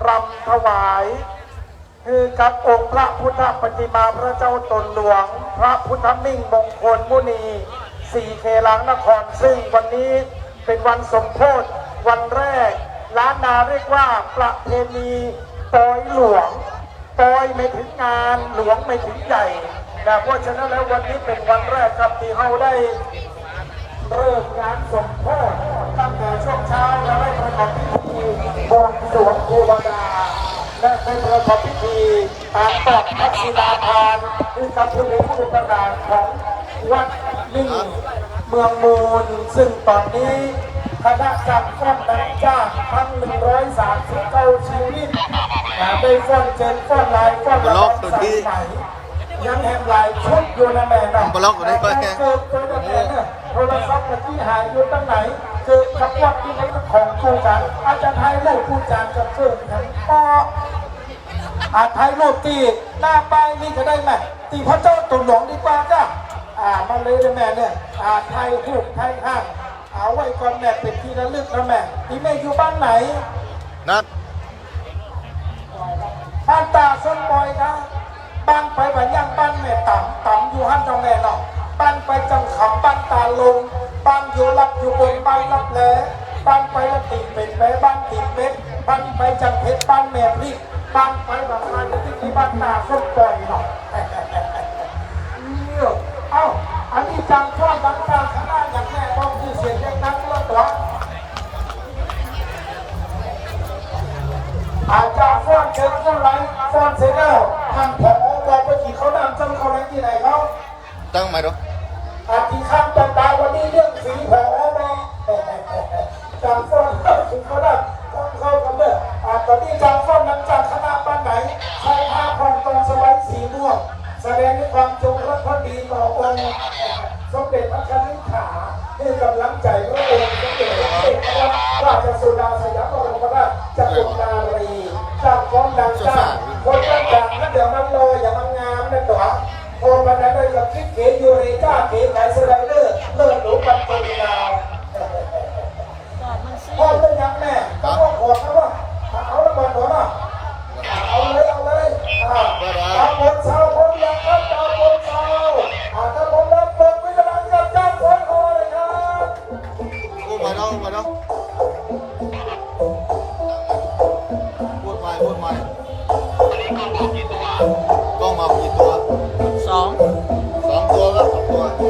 รำถวาย คือกับองค์พระพุทธปฏิมาพระเจ้าตนหลวง พระพุทธมิ่งมงคลมุนี4 เขลังนครซึ่งวันนี้เป็นวันสมโภชวันแรกล้านนาเรียกว่าประเพณีปอยหลวงปอยไม่ถึงงานหลวงไม่ถึงใหญ่นะเพราะฉะนั้นแล้ววันนี้เป็นวันแรกครับที่เราได้เริ่มงานสมโภชตั้งแต่ช่วงเช้าเราได้ประกอบพิธีบวงสรวงเทวดาและเป็นประกอบพิธีตามตอกทักษิณาทานคือกับผู้เป็นผู้ประกาศของวัดนิ่งเมืองมูลซึ่งตอนนี้คณะจัดฟ้อนนางจ้างทั้ง139 ชีวิตได้ฟ้อนเจนฟ้อนลายฟ้อนละครสายไหมยังแห่งหลายชุดอยู่นะแม่นะในการเกิดตัวแม่เนี่ยโทรศัพท์ที่หายอยู่ตั้งไหนเกิดขับวัดที่ไหนของคู่กันอาจารย์ไทยลูกผู้จานกับเกิดทั้งปอไทยรูปตีหน้าป้ายนี่จะได้ไหมตีพระเจ้าตุ่นหลวงดีกว่าจ้ะมาเลยนะแม่เนี่ยไทยหูกไทยห้างเอาไว้ก่อนแม่เป็นที่ระลึกนะแม่ที่แม่อยู่บ้านไหน
นัด
บ้านตาส้นบอยนะบ้านไปบ้านย่างบ้านแม่ต่ำอยู่หันตรงแม่เนาะบ้านไปจังขำบ้านตาลงบ้านอยู่รับอยู่บนบ้านรับแหลบ้านไปละตีเป็นแปบ้านตีเป็ดบ้านไปจังเพชรบ้านแม่พริกบ้านไปบ้านมาที่บ้านตาส้นบอยเนาะเอ้าอันนี้จังพ่อจังตาข้างหน้าอย่างแม่บอกที่เสียงยังนักเลือดตัวอาจารย์ฟ้อนเชิญฟ้อนไรฟ้อนเสร็จแล้วทางผอบอกไปกี่เขาดำจำเขาไรที่ไหนเขา
ตั้งไหมดู
ที่ข้ามจันตาวันนี้เรื่องสีผอบอกจางฟ้อนสีเขาดำฟ้อนเขากันเด้อตอนนี้จางฟ้อนนั้นจากคณะไป แสดงความจงรักภักดีต่อองค์สมเด็จพระคณิษฐาให้กำลังใจพระองค์สมเด็จพระเอกราชสุดาสยามบรมราชจักรนารีจ้างฟ้องดังจ้างคนจ้างนั่นเดี๋ยวมันลอยอย่ามันงามนะตัวโอนมาได้เลยกับคิดเก๋ยูเรกาเก๋ไก่สไลเดอร์เลิศหรูปันตุนาวพ่อเรื่องยังแม่ต้องขอนะว่าเอาละมาตัวนะเอาเลยตามบนเสาคนยังครับตามบนเสาถ้าผมรับเปิดวิจารณ์กับจ้างคนคอเลยครับ
พูดมาแล้วพูดมากล้องมากี่ตัว
สอง
2 ตัวครับ2 ตัว
เ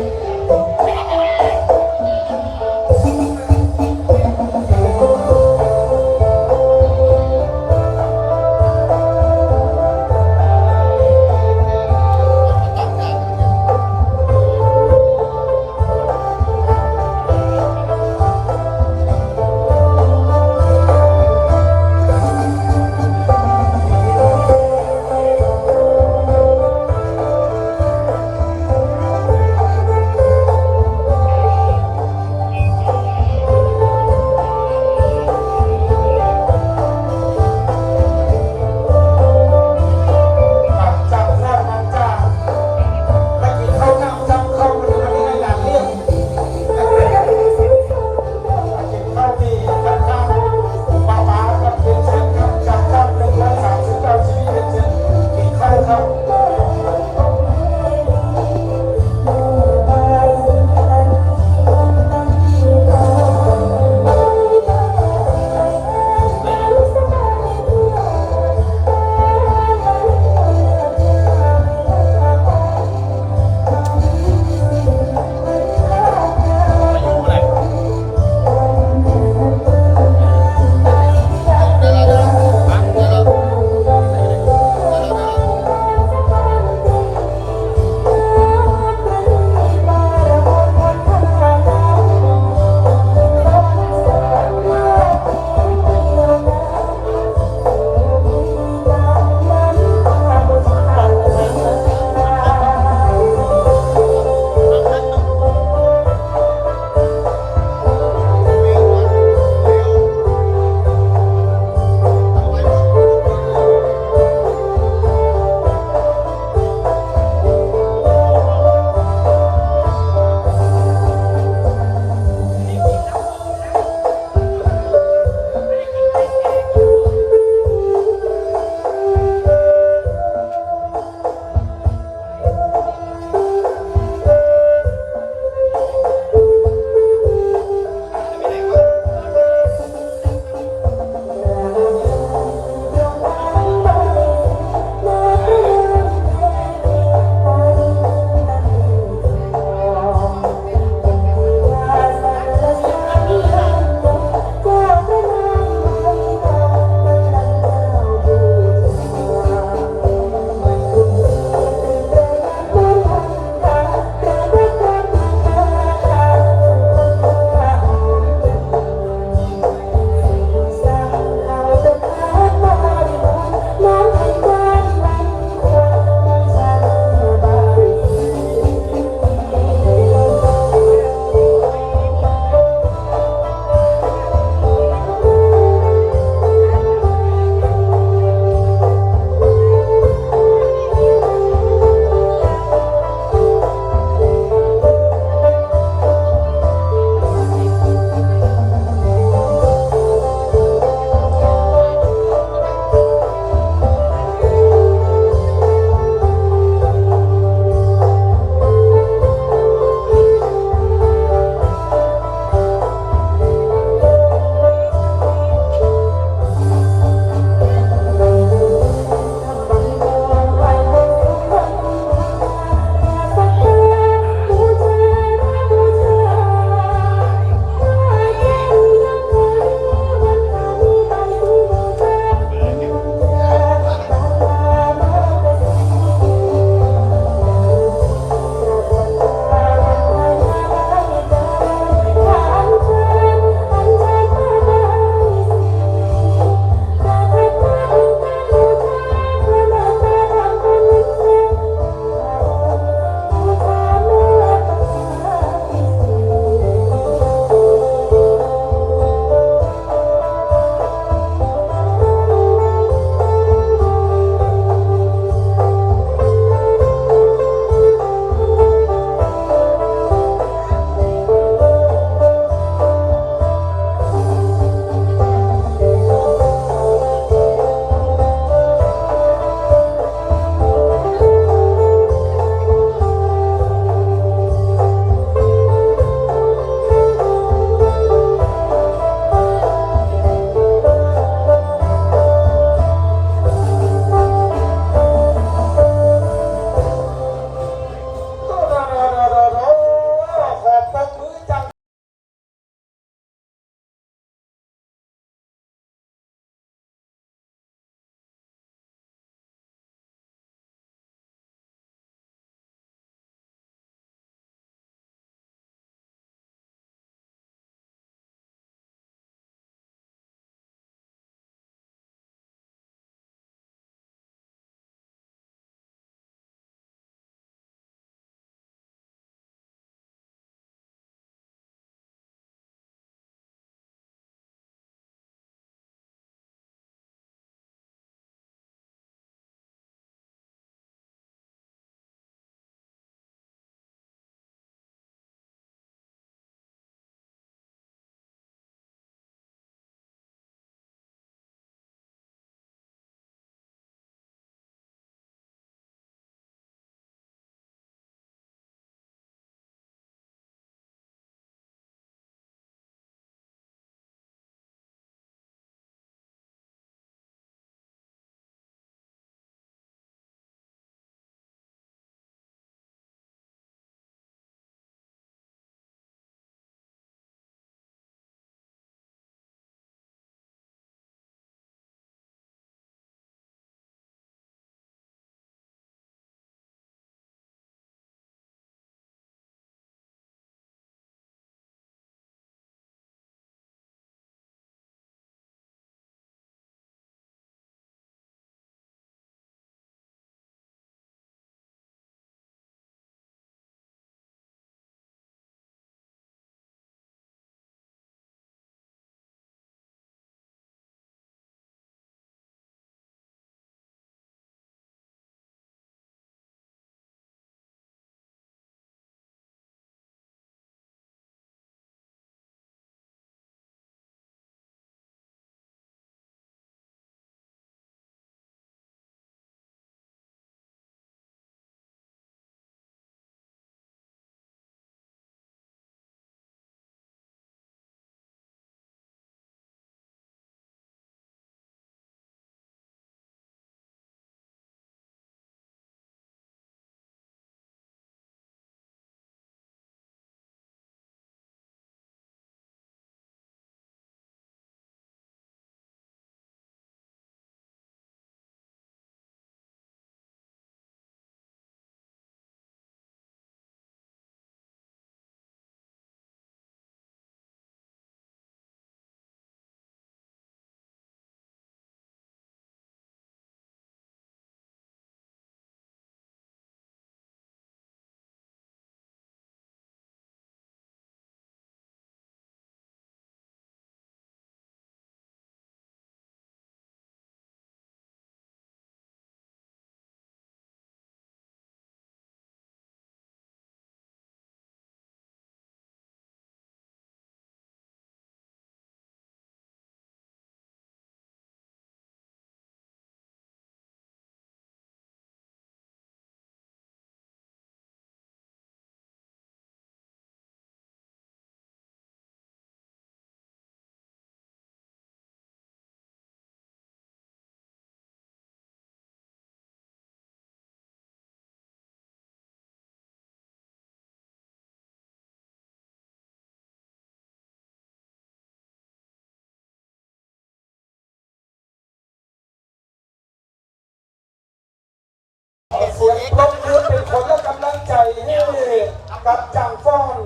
กับจังฟ้อน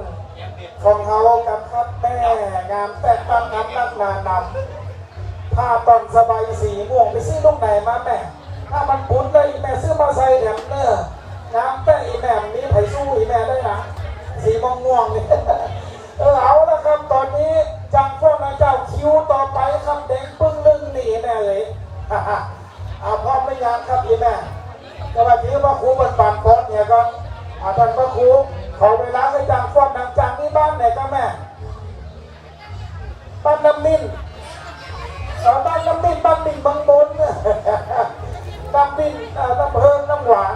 ของเฮากับครับแม่งามแต่ตั้งน้ำนักนานำผ้าตอนสบายสีม่วงไปซื้อลูกไหนมาแม่ถ้ามันปุ้นเลยแม่ซื้อมาใส่แถมเนื้องามแต่อีแม่มีไผ่สู้อีแม่ได้นะสีม่วงนี่ เอาละครับตอนนี้จังฟ้อนนะเจ้าคิวต่อไปครับเด็กปึ้งลึงหนีแม่เลย พร้อมไม่ยานครับอีแม่แต่ว่าที่ว่าครูมันปั่นโพสเนี่ยก็ท่านพระครูขอเวลาไปจังฟ้อนดังจังที่บ้านไหนก็แม่บ้านน้ำมินบ้านน้ำมินบางบนน้ำมินน้ำเพิ่มน้ำหวาน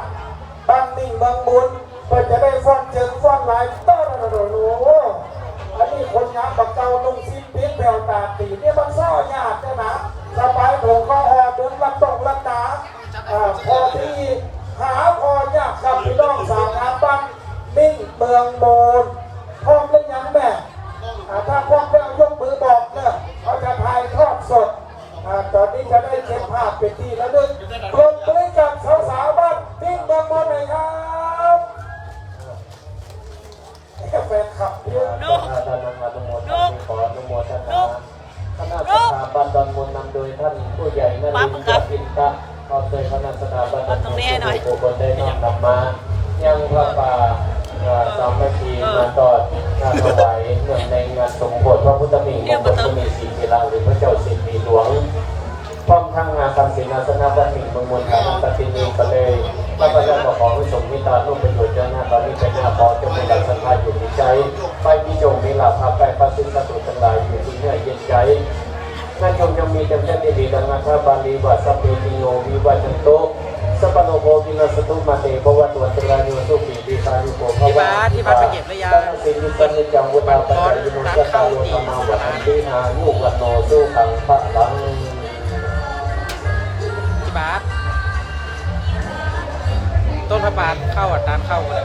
บ้านมินบางบนเพื่อจะได้ฟ้อนเจิงฟ้อนลายต้นโอ้โหอันนี้คนงานบักเก่านุ่งซีเปี๊ยกแผ่วตาตีเนี่ยบางซ่อหยาดใช่ไหมสบายถุงก็หอเดินลำตกลำหนาพอที่หาพอยากกับพี่น้องสาวงามบ้านมิ่งเมืองโมนพร้อมหรือยังแม่ถ้าพร้อมแล้วยกมือบอกเนี่ยเขาจะถ่ายทอดสดตอนนี้จะได้เก็บภาพเป็นที่ระลึกปรบมือกับสาวๆบ้านมิ่งเมืองโมนหน่อยครับแฟนคลับเยอะ
ขออนุโมทนาคณะสถาบันดอนมูลนำโดยท่านผู้ใหญ่นรินทร์อินทร์ขอบใจคณะสถาบันดอนมูลผู้คนได้น้อมนำมายังพระป่าสามัคคีมาตอดงานถวายเนื่องในงานสมโภชพระพุทธมิ่งมงคลพระมีศรีกีฬาหรือพระเจ้าสิริหลวงพร้อมทั้งงานทำศีลาสนะบัณฑิตเมืองมณฑลปฏินีก็เลยพระประธานขอให้สมมิตาลูกประโยชน์เจ้าหน้าตอนนี้เป็นหน้าพอจงมีหลักศรัทธาอยู่ในใจไปพิจงมีหลักพาไปประสิทธิ์ประตูทั้งหลายอยู่ที่เนื้อเย็นใจนั่นจงยังมีจำเจดีดังนั้นพระบาลีว่าสัพเพติโยวิวัจโตสัพพโนโภวินาสตุมาเตภวตุอันตรายโยสุขีดีสานุโภภวะที่บ้านไปเก็บระยะสิ่งที่สันนิจังวุฒาปัจจายโนสัตตาโยธรรมาวัฏันตินายุวันโนสุขังพระลังที่บ้านต้นพระบาทเข้าตามเข้าเลย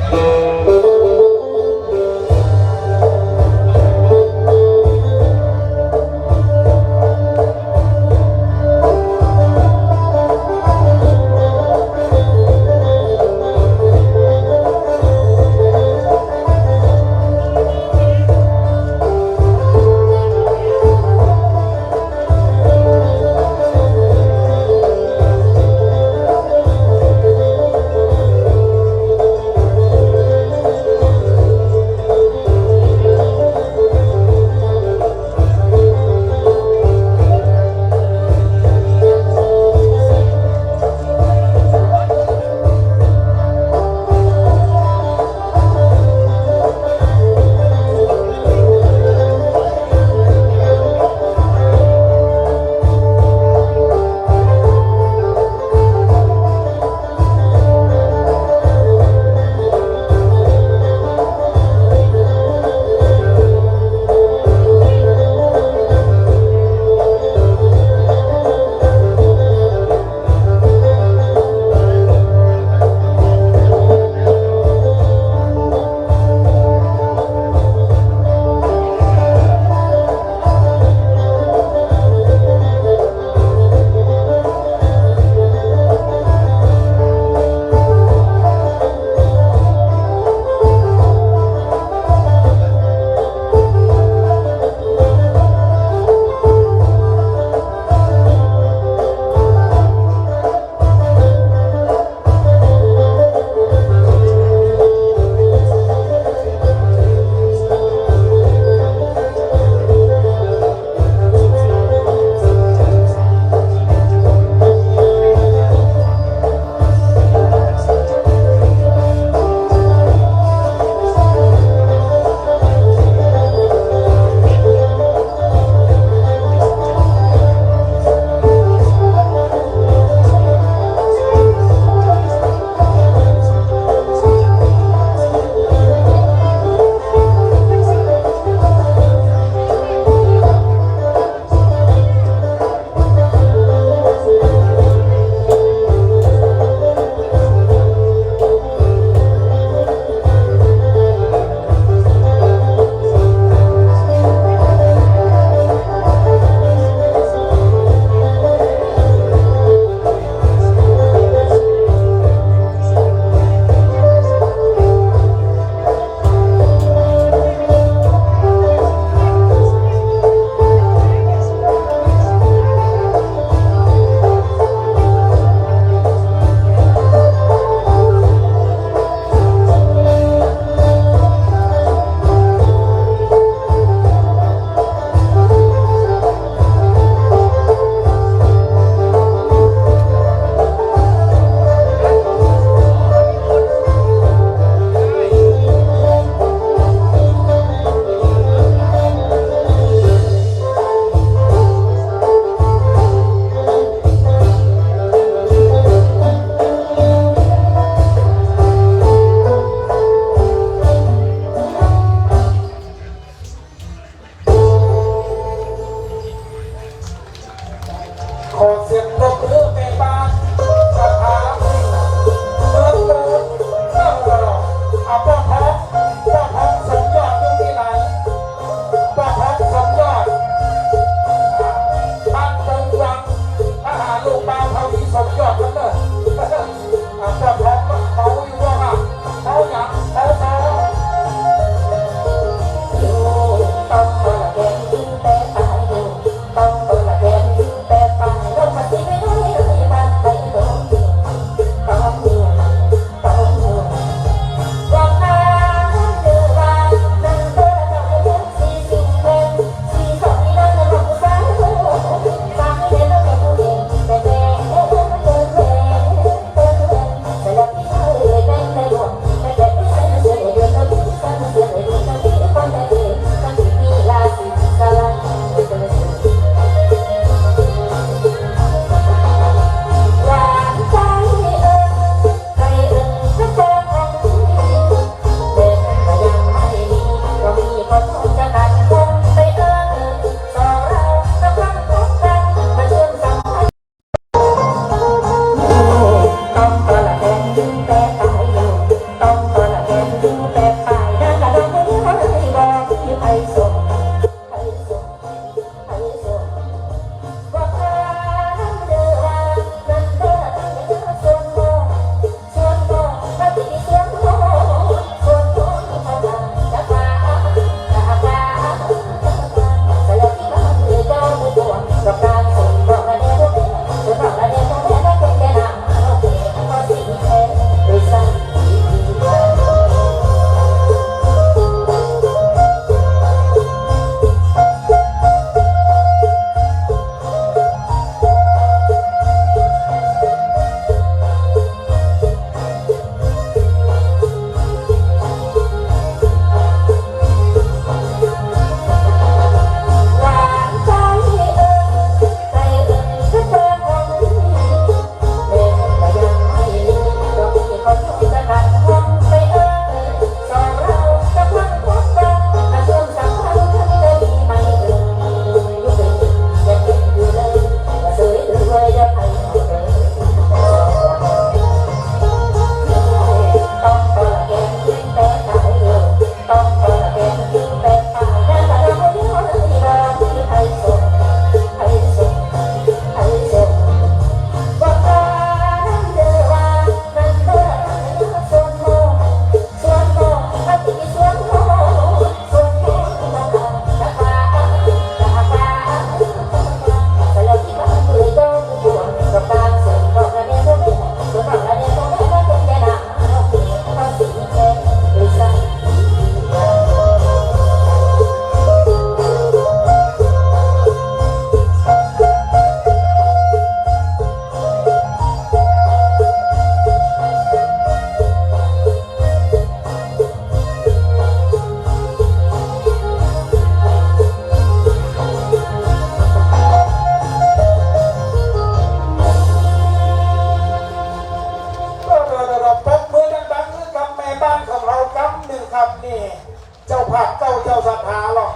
ภาพเจ้าศรัทธาหรอก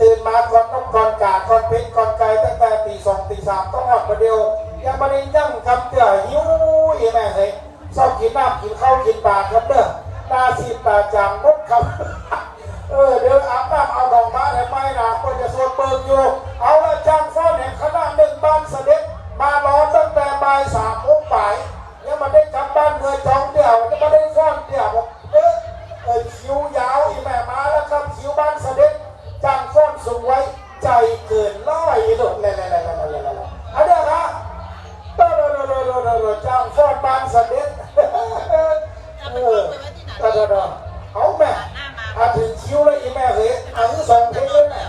ตื่นมาก่อนนกก่อนกาก่อนเพชรก่อนไก่ตั้งแต่ตี 2 ตี 3ต้องออกมาเดียวยังไม่ได้ยั่งคำเตือนหิวอีแม่เฮ้ยชอบกินน้ำกินข้าวกินปลาครับเด้อตาสีตาจางมดครับเดี๋ยวอาบน้ำเอาดอกไม้ให้ไปนะก็จะสวดเบิกอยู่เอาละจ้างฟ้อนแห่งคณะหนึ่งบ้านเสด็จมารอตั้งแต่บ่าย 3 โมงบ่ายยังมาได้กลับบ้านเมื่อจองเดี่ยวยังมาได้ฟ้อนเดี่ยวบอกคิวยาวอีแม่มาแล้วครับคิวบ้านเสด็จจ้างฟ้อนสูงไว้ใจเกินร้อยหลุดเลยอันเดียวนะจ้างฟ้อนบ้านเสด็จเอาแม่ถึงคิวเลยอีแม่เฮ้ยที่2 เพลงเลยนะ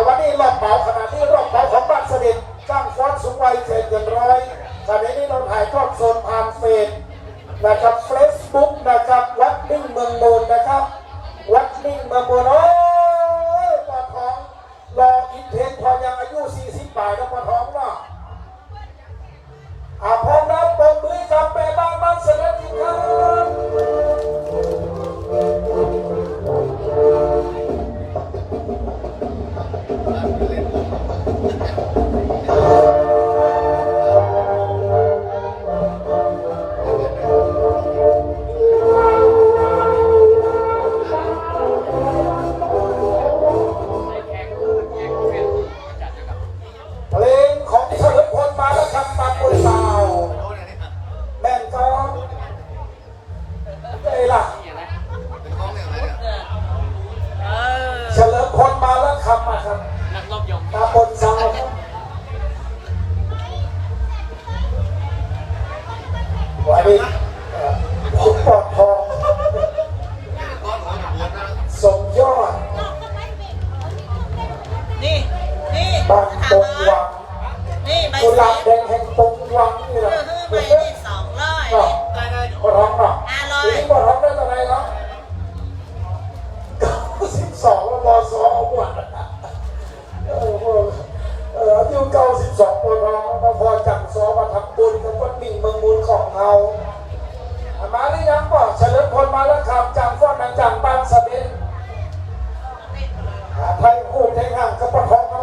วันนี้รอบเป๋าขนาดนี้รอบเป๋าของบ้านเสด็จจ้างฟ้อนสูงไว้ใจเกินร้อยขณะนี้เราถ่ายทอดสดผ่านเฟซนะครับเฟซบุ๊กนะครับวัดนิ่งเมืองโบนนะครับวัดนิ่งเมืองโบนโอ้ยปอทองรออินเทนพอยังอายุ40 ปีแล้วปอทองเนาะพร้อมรับปมมือกับแม่บ้านเสด็จอีกครั้งเพลงของเฉลิมพลมาแล้วครับตามบนสาวแม่นก็ได้ล่ะเฉลิมพลมาแล้วครับมาครับตามบนสาววันนี้คุณปอดทองสมยอด
นี่
บางตรงวัง
นี่ใบ
กุห
เส
ลาบแดงแห่งตรงวังนี่แหละ
ใบนี่200
ก็ปอดทองเนาะทีนี้ปอดทองได้เท่าไหร่ครับ92แล้วบสบวชอายุ92ปอดทองมาพอจังสอมาทำบุญกับวัดมิ่งเมืองมูลของเรามาหรือยังป่ะเฉลิมพลมาแล้วครับจังฟ้อนจังบ้านเสด็จไทยคู่ไทยห่างกับปอดทองเขา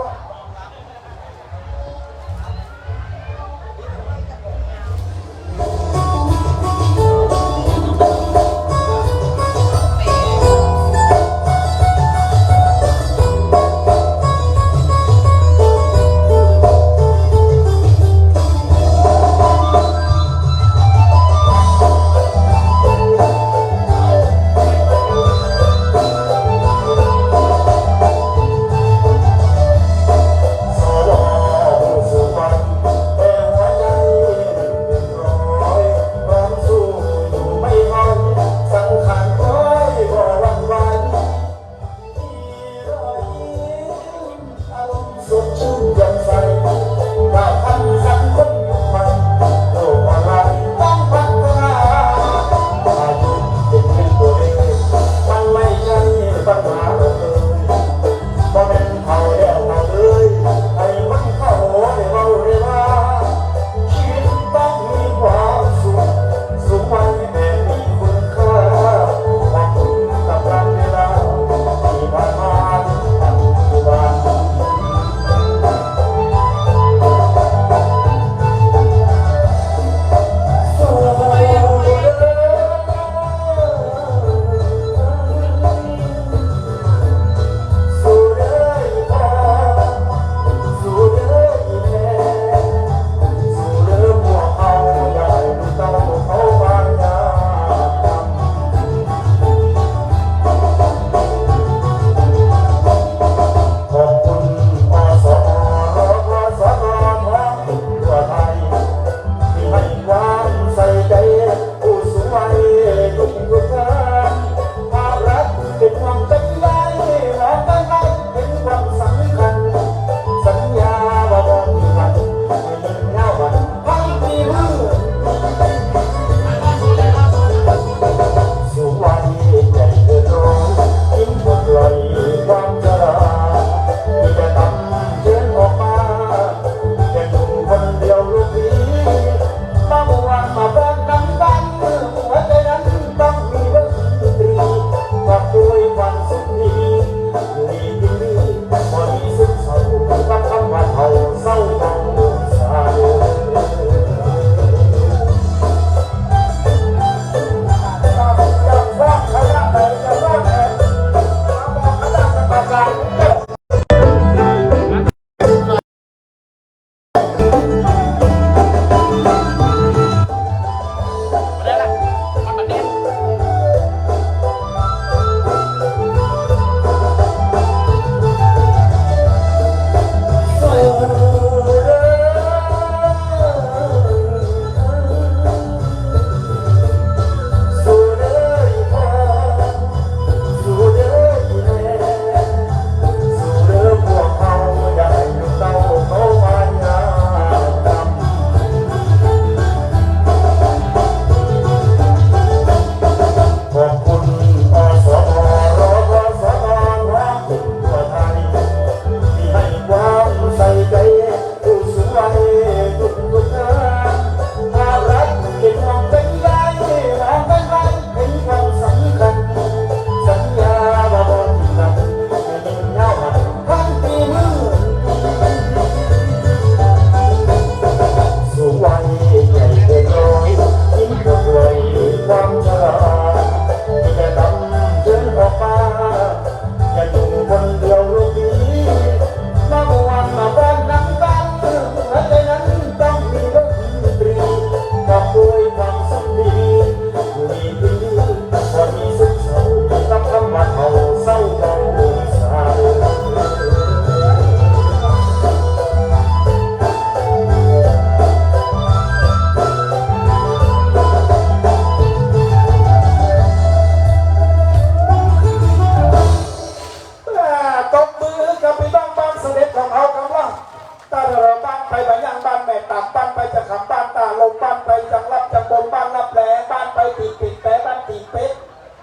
ำบลบ้านนาแปลบ้านไปตีปิดแปบ้านตีเป็ด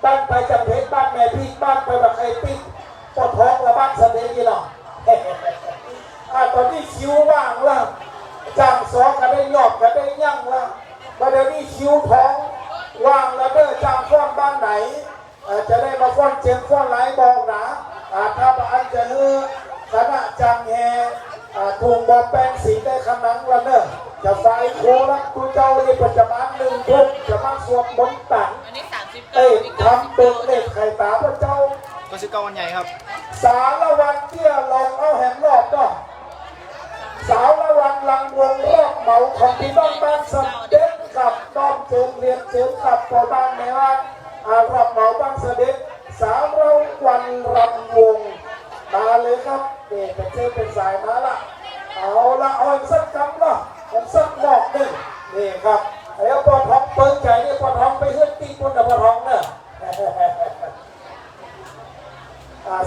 บ้านไปจำเพชรบ้านแม่พี่บ้านไปแบบไอ้ปิ๊กปวดท้องละบ้านเสด็จยี่หรอตอนนี้คิวว่างละจางสอก็ได้ยอดก็ได้ยั่งละมาเดี๋ยวนี้คิวท้องว่างแล้วเด้อจางฟ้อนบ้านไหนจะได้มาฟ้อนเจียงฟ้อนไหลบอกนะถ้าอันจะเฮือคณะจางแฮถูกบอกแป้งสีได้ขนังละเนอะจะไฟโคลักตัวเจ้าในปัจจุบันหนึ่งทุกจะมาสวดมนต์ตัง
อันนี้39
ทำเป็นเด็กไข่ตาพระเจ้า
ก็สิบเก้าวันใหญ่ครับ
สารวันเที่ยลองเอาแหมรอบก็สารวันลังวงรอบเหมาของพี่น้องบ้านสัเด็จกับน้องเจิมเรียนเจิมกับพ่อบ้านแม่บ้านรับเหมาบ้านเสด็จสารวันรำวงมาเลยครับนี่เป็นเจ้าเป็นสายมาละเอาละเอาสักคำละผมสักบอกหนึ่งนี่ครับแล้วปอทองเปิดใจนี่ปอทองไปขึ้นตีคนกับปอทองเนอะ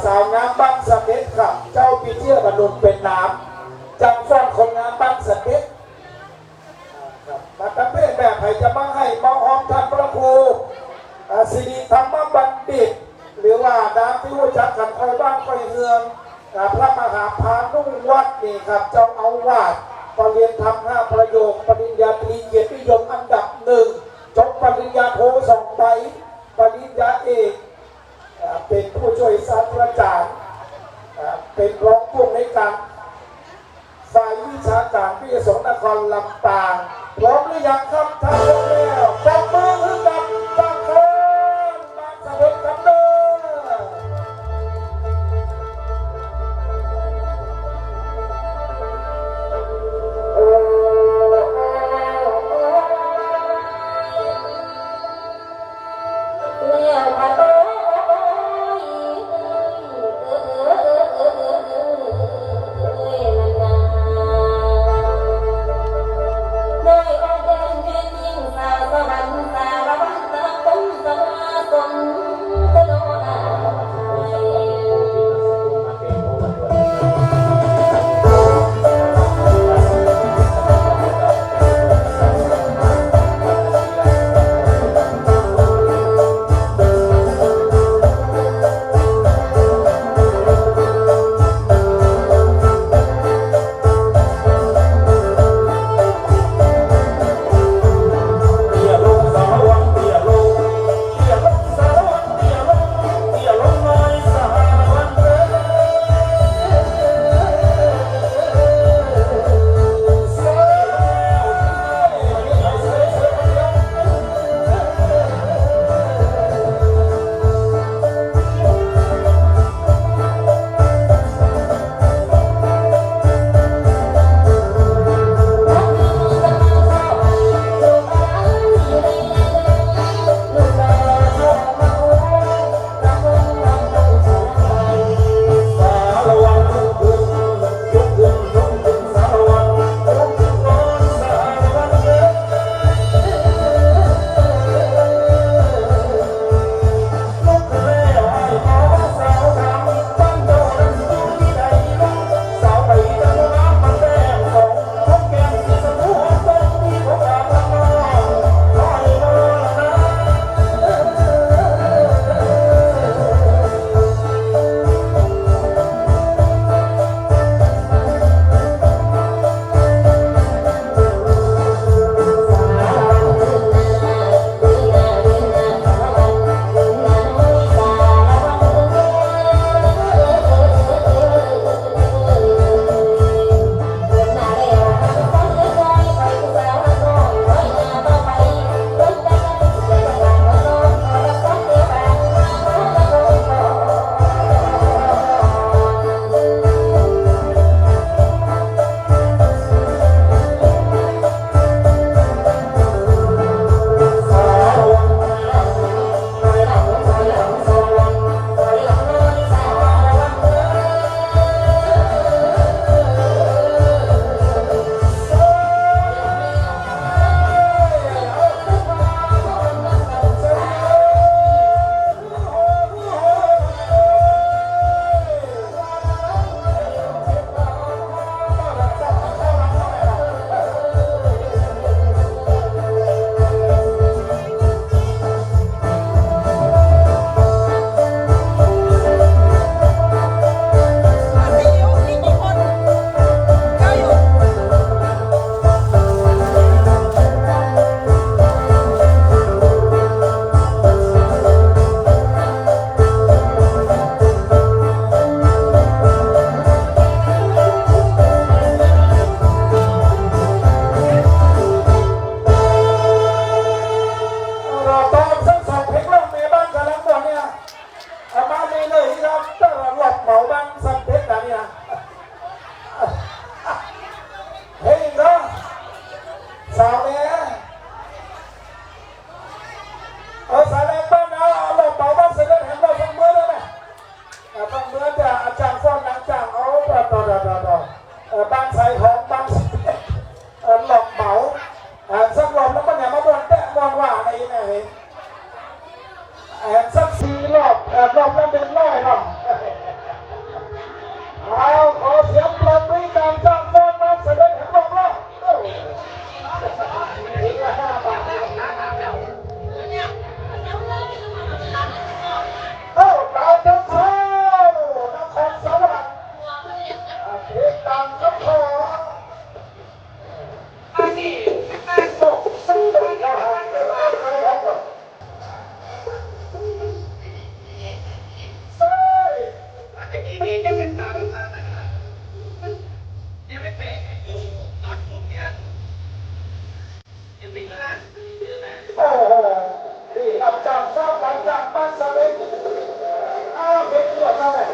สาวงามบ้านสเด็จครับเจ้าปีเที่ยวกระดุมเป็นน้ำจังฟ้อนคนงามบ้านสเด็จมาตะเพ่แบบให้จะมาให้มาหอมท่านพระครูสิริธรรมบัณฑิตหรือว่าน้ำที่รู้จักกันคอยบ้านคอยเฮืองพระมหาพานุ่งวัดนี่ครับเจ้าเอาวาดปรริญญาธรรม5 ประโยคปริญญาตรีเกียรตินิยมอันดับ 1จบปริญญาโท2 ใบปริญญาเอกเป็นผู้ช่วยศาสตราจารย์เป็นรองผู้อำนวยการฝ่ายวิชาการพิทยาสงฆ์นครลำปางพร้อมหรือยังครับท่านผู้แล้วปรบมือให้กับทุกคนมาสเด็จกันเด้อ
โดยองค์เด่นเป็นยิ่งใส
แอบสัก4 รอบแอบรอบนั้นเป็นร้อยรอบเอาขอเสียงปรบมือการจ้างฟ้อนมาแสดงให้รอบแล้วอีกละ5 บาทเอ้าตายทั้งเช้านครสวรรค์เด็กต่างก็พออันนี้โอ้โอ้โหนี่รับจ้างฟ้อนรับจ้างปั้นสลิงอ้าวเป็นตัวเท่าไหร่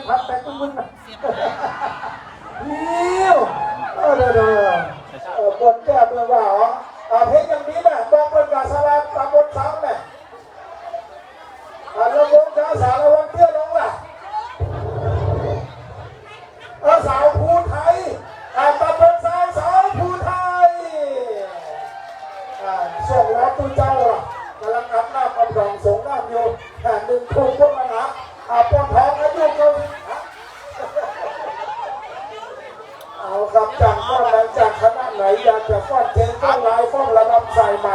งพันแต่งมึงนะนิ้วเด้อบนแก้เมื่อว่าเพลงอย่างนี้แหละบอกเป็นกาสาราตำบลซ้ำเนี่ยระวงกาสารวันเตี้ยลงล่ะสาวภูไทยตำบลสาวภูไทยส่งแล้วตู้เจ้ากำลังอาบน้ำกำลังส่งน้ำอยู่หนึ่งทุ่มพวกมันนะปนทองอายุเกินเอาครับจากก้อนแรงจากคณะไหนอยากจะฟ้อนเพลงฟ้อนลายฟ้อนระดับสายไหม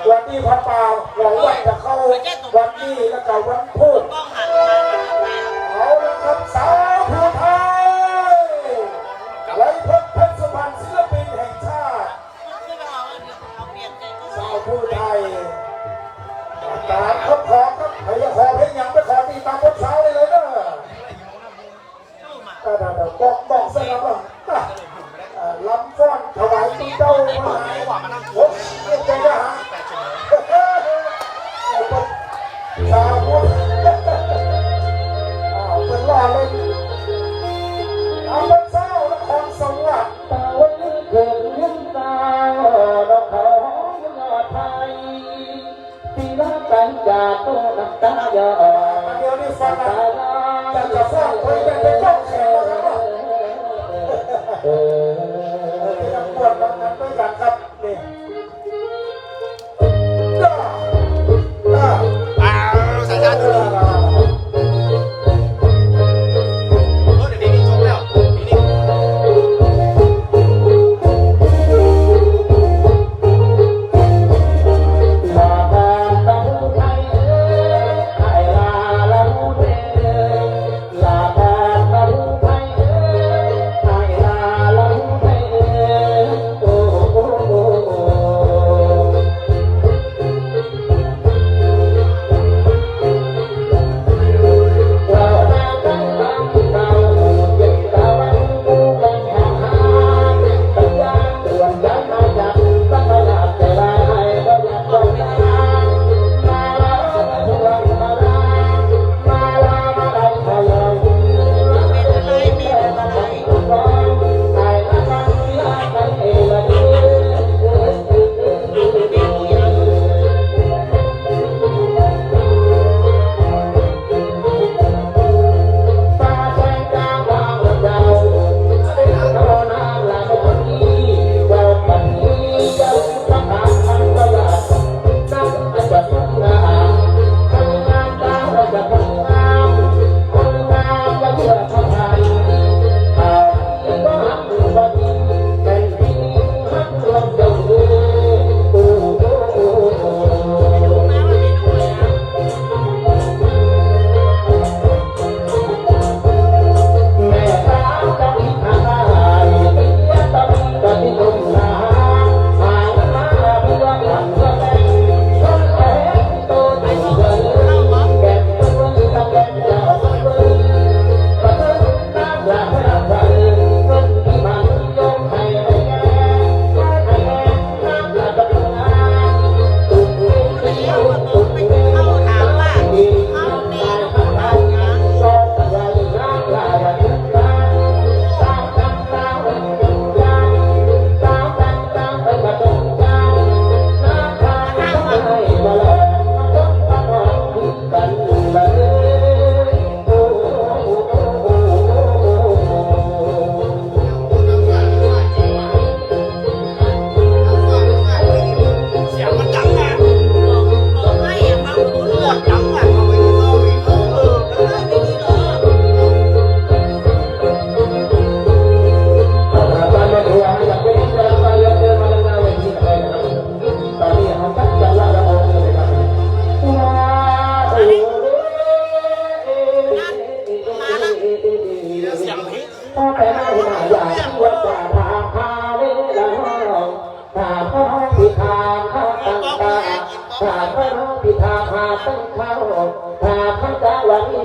วันนี้พระป่าหวังว่าจะเข้าวันนี้แล้วก็วันพุธเอาละครับสาวภูไทยไว้พบเพชรสุพรรณศิลปินแห่งชาติสาวภูไทยตามเขาขอครับใครจะขอเพลงยังไม่ขอตีตามบนเสาเลยเลยนะบอกซะแล้วว่าลำฟ้อนถวายตุ้งเจ้ามาโอ้ยใจนะฮะสาวพุทธเป็นล่อเล่นเอาเป็นเศร้านครสวรรค์ตาวันนี้เกิดยิ้มตาเราเขายอดไทยที่รักกันจากตัวน้ำตาหยดเดี๋ยวนี้ฟังนะแต่จะฟ้อนคนเป็นเป็นต้องแข็งแล้วที่นักบวชนั้นด้วยกันครับนี่
สายชาติเดี๋ยวนี้จบแล้วนี่
ถ้าพระน้องพิธาพาตั้งเข้าถ้าพระเจ้าวันนี้